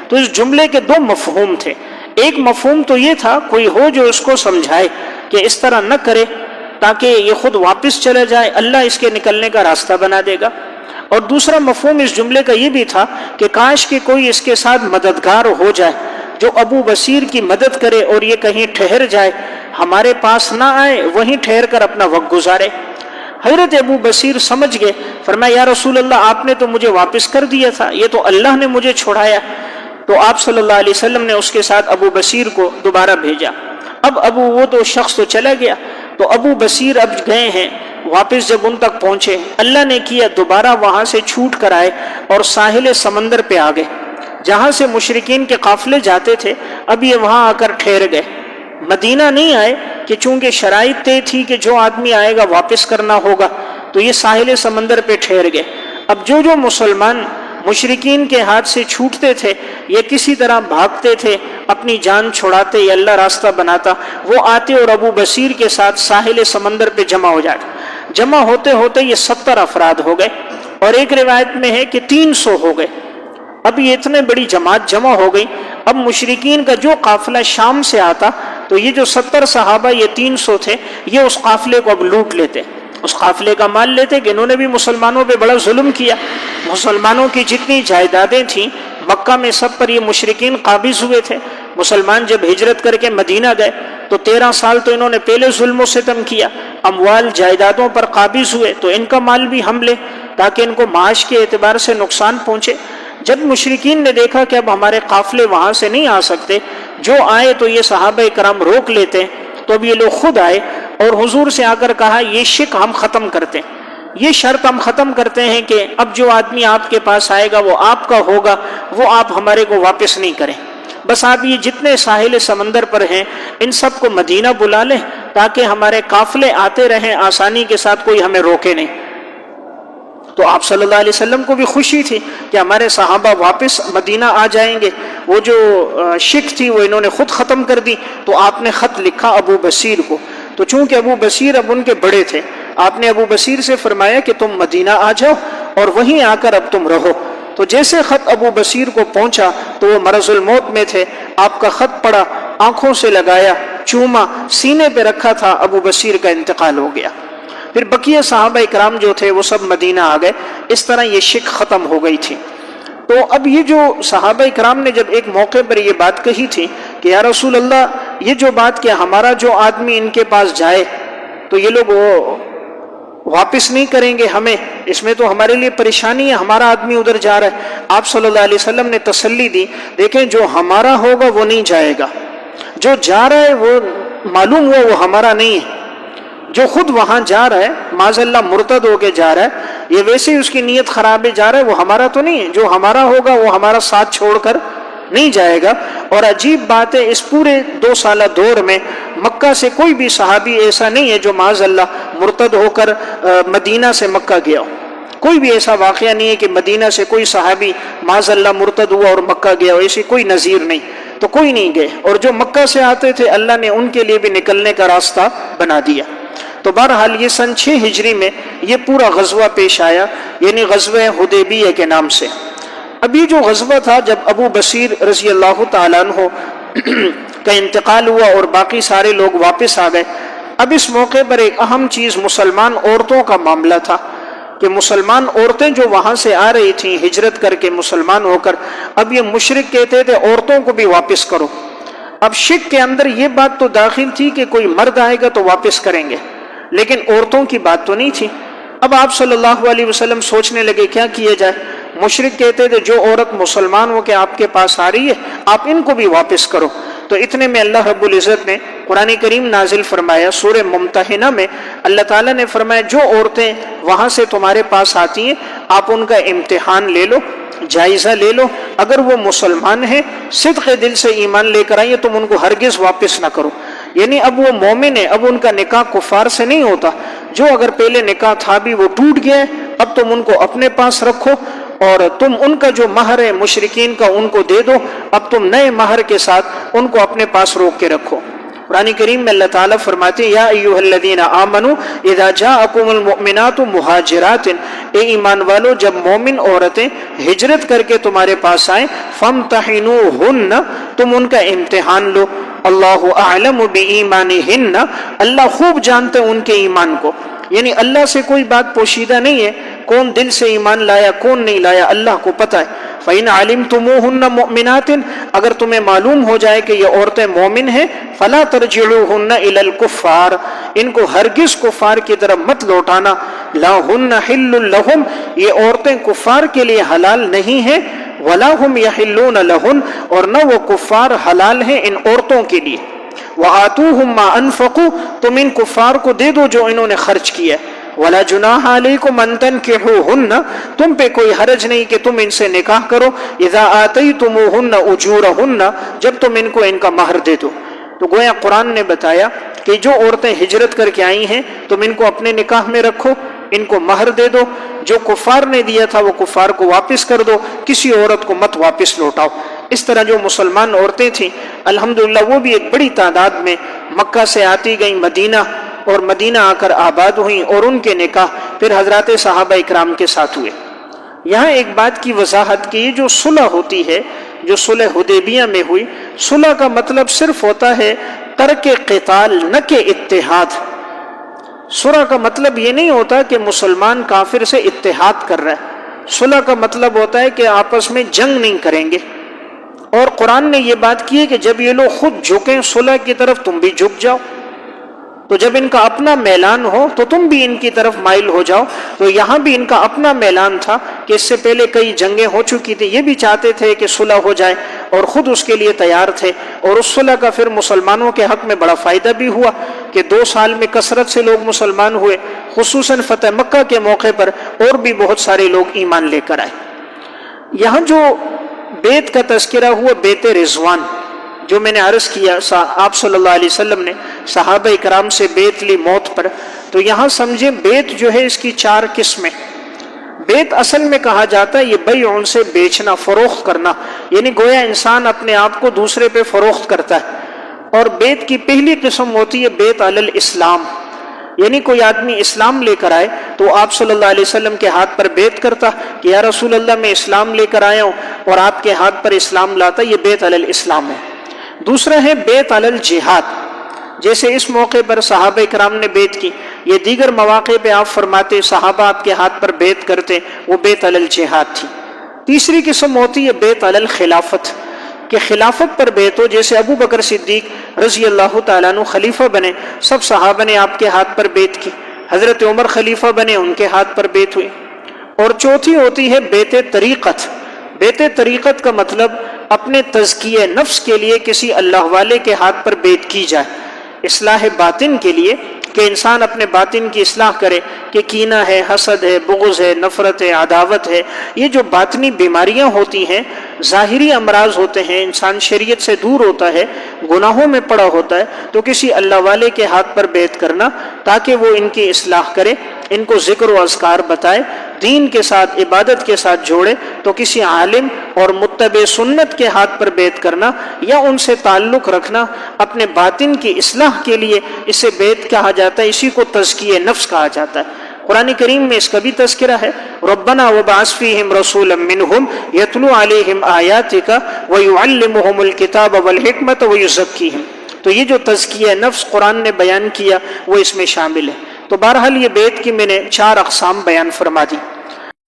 تو اس جملے کے دو مفہوم تھے، ایک مفہوم تو یہ تھا کوئی ہو جو اس کو سمجھائے کہ اس طرح نہ کرے تاکہ یہ خود واپس چلا جائے، اللہ اس کے نکلنے کا راستہ بنا دے گا، اور دوسرا مفہوم اس جملے کا یہ بھی تھا کہ کاش کہ کوئی اس کے ساتھ مددگار ہو جائے جو ابو بصیر کی مدد کرے اور یہ کہیں ٹھہر جائے، ہمارے پاس نہ آئے، وہیں ٹھہر کر اپنا وقت گزارے۔ حضرت ابو بصیر سمجھ گئے، فرمایا یا رسول اللہ آپ نے تو مجھے واپس کر دیا تھا، یہ تو اللہ نے مجھے چھوڑایا۔ تو آپ صلی اللہ علیہ وسلم نے اس کے ساتھ ابو بصیر کو دوبارہ بھیجا۔ اب وہ تو شخص تو چلا گیا، تو ابو بصیر اب گئے ہیں، واپس جب ان تک پہنچے، اللہ نے کیا دوبارہ وہاں سے چھوٹ کر آئے اور ساحل سمندر پہ آ گئے، جہاں سے مشرکین کے قافلے جاتے تھے، اب یہ وہاں آ کر ٹھہر گئے۔ مدینہ نہیں آئے کہ چونکہ شرائط طے تھی کہ جو آدمی آئے گا واپس کرنا ہوگا، تو یہ ساحل سمندر پہ ٹھہر گئے۔ اب جو مسلمان مشرکین کے ہاتھ سے چھوٹتے تھے یا کسی طرح بھاگتے تھے، اپنی جان چھڑاتے یا اللہ راستہ بناتا، وہ آتے اور ابو بصیر کے ساتھ ساحل سمندر پہ جمع ہو جاتے۔ جمع ہوتے ہوتے یہ 70 افراد ہو گئے، اور ایک روایت میں ہے کہ 300 ہو گئے۔ اب یہ اتنے بڑی جماعت جمع ہو گئی، اب مشرکین کا جو قافلہ شام سے آتا تو یہ جو 70 صحابہ، یہ 300 تھے، یہ اس قافلے کو اب لوٹ لیتے، اس قافلے کا مال لیتے کہ انہوں نے بھی مسلمانوں پہ بڑا ظلم کیا۔ مسلمانوں کی جتنی جائیدادیں تھیں مکہ میں، سب پر یہ مشرکین قابض ہوئے تھے۔ مسلمان جب ہجرت کر کے مدینہ گئے تو 13 سال تو انہوں نے پہلے ظلم و ستم کیا، اموال جائیدادوں پر قابض ہوئے، تو ان کا مال بھی ہم لیں تاکہ ان کو معاش کے اعتبار سے نقصان پہنچے۔ جب مشرکین نے دیکھا کہ اب ہمارے قافلے وہاں سے نہیں آ سکتے، جو آئے تو یہ صحابہ کرام روک لیتے، تو اب یہ لوگ خود آئے اور حضور سے آ کر کہا یہ شک ہم ختم کرتے ہیں، یہ شرط ہم ختم کرتے ہیں کہ اب جو آدمی آپ کے پاس آئے گا وہ آپ کا ہوگا، وہ آپ ہمارے کو واپس نہیں کریں، بس آپ یہ جتنے ساحل سمندر پر ہیں ان سب کو مدینہ بلا لیں تاکہ ہمارے قافلے آتے رہیں آسانی کے ساتھ، کوئی ہمیں روکے نہیں۔ تو آپ صلی اللہ علیہ وسلم کو بھی خوشی تھی کہ ہمارے صحابہ واپس مدینہ آ جائیں گے، وہ جو شک تھی وہ انہوں نے خود ختم کر دی۔ تو آپ نے خط لکھا ابو بصیر کو، تو چونکہ ابو بصیر اب ان کے بڑے تھے، آپ نے ابو بصیر سے فرمایا کہ تم مدینہ آ جاؤ اور وہیں آ کر اب تم رہو۔ تو جیسے خط ابو بصیر کو پہنچا تو وہ مرض الموت میں تھے، آپ کا خط پڑھا، آنکھوں سے لگایا، چوما، سینے پہ رکھا تھا، ابو بصیر کا انتقال ہو گیا۔ پھر بقیہ صحابہ اکرام جو تھے وہ سب مدینہ آ گئے، اس طرح یہ شک ختم ہو گئی تھی۔ تو اب یہ جو صحابہ اکرام نے جب ایک موقع پر یہ بات کہی تھی کہ یا رسول اللہ یہ جو بات کہ ہمارا جو آدمی ان کے پاس جائے تو یہ لوگ واپس نہیں کریں گے ہمیں، اس میں تو ہمارے لیے پریشانی ہے، ہمارا آدمی ادھر جا رہا ہے۔ آپ صلی اللہ علیہ وسلم نے تسلی دی، دیکھیں جو ہمارا ہوگا وہ نہیں جائے گا، جو جا رہا ہے وہ معلوم ہوا وہ ہمارا نہیں ہے، جو خود وہاں جا رہا ہے معاذ اللہ مرتد ہو کے جا رہا ہے، یہ ویسے ہی اس کی نیت خراب ہے، جا رہا ہے، وہ ہمارا تو نہیں ہے، جو ہمارا ہوگا وہ ہمارا ساتھ چھوڑ کر نہیں جائے گا۔ اور عجیب بات ہے، اس پورے 2 سالہ دور میں مکہ سے کوئی بھی صحابی ایسا نہیں ہے جو معاذ اللہ مرتد ہو کر مدینہ سے مکہ گیا ہو، کوئی بھی ایسا واقعہ نہیں ہے کہ مدینہ سے کوئی صحابی معاذ اللہ مرتد ہوا اور مکہ گیا ہو، ایسی کوئی نظیر نہیں، تو کوئی نہیں گئے، اور جو مکہ سے آتے تھے اللہ نے ان کے لیے بھی نکلنے کا راستہ بنا دیا۔ تو بہرحال یہ سن 6 ہجری میں یہ پورا غزوہ پیش آیا، یعنی غزوہ حدیبیہ کے نام سے۔ اب یہ جو غزوہ تھا جب ابو بصیر رضی اللہ تعالیٰ عنہ کا انتقال ہوا اور باقی سارے لوگ واپس آ گئے، اب اس موقع پر ایک اہم چیز مسلمان عورتوں کا معاملہ تھا کہ مسلمان عورتیں جو وہاں سے آ رہی تھیں ہجرت کر کے مسلمان ہو کر، اب یہ مشرک کہتے تھے عورتوں کو بھی واپس کرو۔ اب شک کے اندر یہ بات تو داخل تھی کہ کوئی مرد آئے گا تو واپس کریں گے، لیکن عورتوں کی بات تو نہیں تھی۔ اب آپ صلی اللہ علیہ وسلم سوچنے لگے کیا کیا جائے۔ مشرک کہتے تھے جو عورت مسلمان ہو کے آپ کے پاس آ رہی ہے آپ ان کو بھی واپس کرو۔ تو اتنے میں اللہ رب العزت نے قرآن کریم نازل فرمایا، سورہ ممتحنہ میں اللہ تعالیٰ نے فرمایا جو عورتیں وہاں سے تمہارے پاس آتی ہیں آپ ان کا امتحان لے لو، جائزہ لے لو، اگر وہ مسلمان ہیں صدق دل سے ایمان لے کر آئیں تم ان کو ہرگز واپس نہ کرو۔ یعنی اب وہ مومن ہے، اب ان کا نکاح کفار سے نہیں ہوتا، جو اگر پہلے نکاح تھا بھی وہ ٹوٹ گیا ہے، اب تم ان کو اپنے پاس رکھو اور تم ان کا جو مہر ہے مشرکین کا ان کو دے دو، اب تم نئے مہر کے ساتھ ان کو اپنے پاس روک کے رکھو۔ قرآن کریم میں اللہ تعالیٰ فرماتے ہیں یا ایھا الذین آمنوا اذا جاءکم المؤمنات مہاجرات، اے ایمان والو جب مومن عورتیں ہجرت کر کے تمہارے پاس آئیں فامتحنوہن، تم ان کا امتحان لو، اللہ اعلم بایمانہن، اللہ خوب جانتے ان کے ایمان کو، یعنی اللہ سے کوئی بات پوشیدہ نہیں ہے، کون دل سے ایمان لایا کون نہیں لایا اللہ کو پتہ ہے۔ فَإِنْ عَلِمْتُمُوهُنَّ مُؤْمِنَاتٍ، اگر تمہیں معلوم ہو جائے کہ یہ عورتیں مومن ہیں فَلَا تَرْجِعُوهُنَّ إِلَى الْكُفَّارِ، ان کو ہرگز کفار کی طرف مت لوٹانا، لَا هُنَّ حِلٌّ لَهُمْ، یہ عورتیں کفار کے لیے حلال نہیں ہیں، وَلَا هُمْ يَحِلُّونَ لَهُنْ، اور نہ وہ کفار حلال ہیں ان عورتوں کے لیے۔ وَآتُوهُمْ مَا أَنفَقُوا، تم ان کفار کو دے دو جو انہوں نے خرچ کیا ہے۔ وَلَا جُنَاحَ عَلَيْكُمْ أَن تَنكِحُوهُنَّ، تم پہ کوئی حرج نہیں کہ تم ان سے نکاح کرو، اذا آتیتموهن اجورهن، جب تم ان کو ان کا مہر دے دو۔ تو گویا قرآن نے بتایا کہ جو عورتیں ہجرت کر کے آئی ہیں تم ان کو اپنے نکاح میں رکھو، ان کو مہر دے دو، جو کفار نے دیا تھا وہ کفار کو واپس کر دو، کسی عورت کو مت واپس لوٹاؤ۔ اس طرح جو مسلمان عورتیں تھیں الحمدللہ وہ بھی ایک بڑی تعداد میں مکہ سے آتی گئیں مدینہ، اور مدینہ آ کر آباد ہوئیں، اور ان کے نکاح پھر حضرات صحابہ اکرام کے ساتھ ہوئے۔ یہاں ایک بات کی وضاحت کی، جو صلح ہوتی ہے جو صلح حدیبیہ میں ہوئی، صلح کا مطلب صرف ہوتا ہے ترک قتال نہ کہ اتحاد۔ صلح کا مطلب یہ نہیں ہوتا کہ مسلمان کافر سے اتحاد کر رہا ہے، صلح کا مطلب ہوتا ہے کہ آپس میں جنگ نہیں کریں گے۔ اور قرآن نے یہ بات کی ہے کہ جب یہ لوگ خود جھکیں صلح کی طرف تم بھی جھک جاؤ، تو جب ان کا اپنا میلان ہو تو تم بھی ان کی طرف مائل ہو جاؤ۔ تو یہاں بھی ان کا اپنا میلان تھا کہ اس سے پہلے کئی جنگیں ہو چکی تھی، یہ بھی چاہتے تھے کہ صلح ہو جائے اور خود اس کے لیے تیار تھے، اور اس صلح کا پھر مسلمانوں کے حق میں بڑا فائدہ بھی ہوا کہ 2 سال میں کثرت سے لوگ مسلمان ہوئے، خصوصاً فتح مکہ کے موقع پر اور بھی بہت سارے لوگ ایمان لے کر آئے۔ یہاں جو بیت کا تذکرہ ہوا بیت رضوان، جو میں نے عرض کیا آپ صلی اللہ علیہ وسلم نے صحابہ اکرام سے بیت لی موت پر، تو یہاں سمجھیں بیت جو ہے اس کی 4 قسمیں۔ بیت اصل میں کہا جاتا ہے یہ بیع سے بیچنا، فروخت کرنا، یعنی گویا انسان اپنے آپ کو دوسرے پہ فروخت کرتا ہے۔ اور بیت کی پہلی قسم ہوتی ہے بیت علی الاسلام، یعنی کوئی آدمی اسلام لے کر آئے تو آپ صلی اللہ علیہ وسلم کے ہاتھ پر بیعت کرتا کہ یا رسول اللہ میں اسلام لے کر آیا ہوں، اور آپ کے ہاتھ پر اسلام لاتا، یہ بیت علی الاسلام ہے۔ دوسرا ہے بیت علی الجہاد، جیسے اس موقع پر صحابہ اکرام نے بیعت کی، یہ دیگر مواقع پہ آپ فرماتے صحابہ آپ کے ہاتھ پر بیعت کرتے، وہ بیت علی الجہاد تھی۔ تیسری قسم ہوتی ہے بیت علی الخلافت، کہ خلافت پر بیعت ہو، جیسے ابو بکر صدیق رضی اللہ تعالیٰ عنہ خلیفہ بنے، سب صحابہ نے آپ کے ہاتھ پر بیعت کی، حضرت عمر خلیفہ بنے ان کے ہاتھ پر بیعت ہوئی۔ اور چوتھی ہوتی ہے بیت طریقت۔ بیت طریقت کا مطلب اپنے تزکیہ نفس کے لیے کسی اللہ والے کے ہاتھ پر بیعت کی جائے، اصلاح باطن کے لیے، کہ انسان اپنے باطن کی اصلاح کرے کہ کینہ ہے، حسد ہے، بغض ہے، نفرت ہے، عداوت ہے، یہ جو باطنی بیماریاں ہوتی ہیں، ظاہری امراض ہوتے ہیں، انسان شریعت سے دور ہوتا ہے، گناہوں میں پڑا ہوتا ہے، تو کسی اللہ والے کے ہاتھ پر بیعت کرنا تاکہ وہ ان کی اصلاح کرے، ان کو ذکر و اذکار بتائے، دین کے ساتھ عبادت کے ساتھ جوڑے، تو کسی عالم اور متبع سنت کے ہاتھ پر بیعت کرنا یا ان سے تعلق رکھنا اپنے باطن کی اصلاح کے لیے، اسے بیعت کہا جاتا ہے، اسی کو تزکیہ نفس کہا جاتا ہے۔ قرآن کریم میں اس کا بھی تذکرہ ہے، ربنا وبعث فیہم رسولا منہم یتلو علیہم آیاتک ویعلمہم الکتاب والحکمت ویزکیہم۔ تو یہ جو تزکیہ نفس قرآن نے بیان کیا وہ اس میں شامل ہے۔ تو بہرحال یہ بیت کی میں نے 4 اقسام بیان فرما دی۔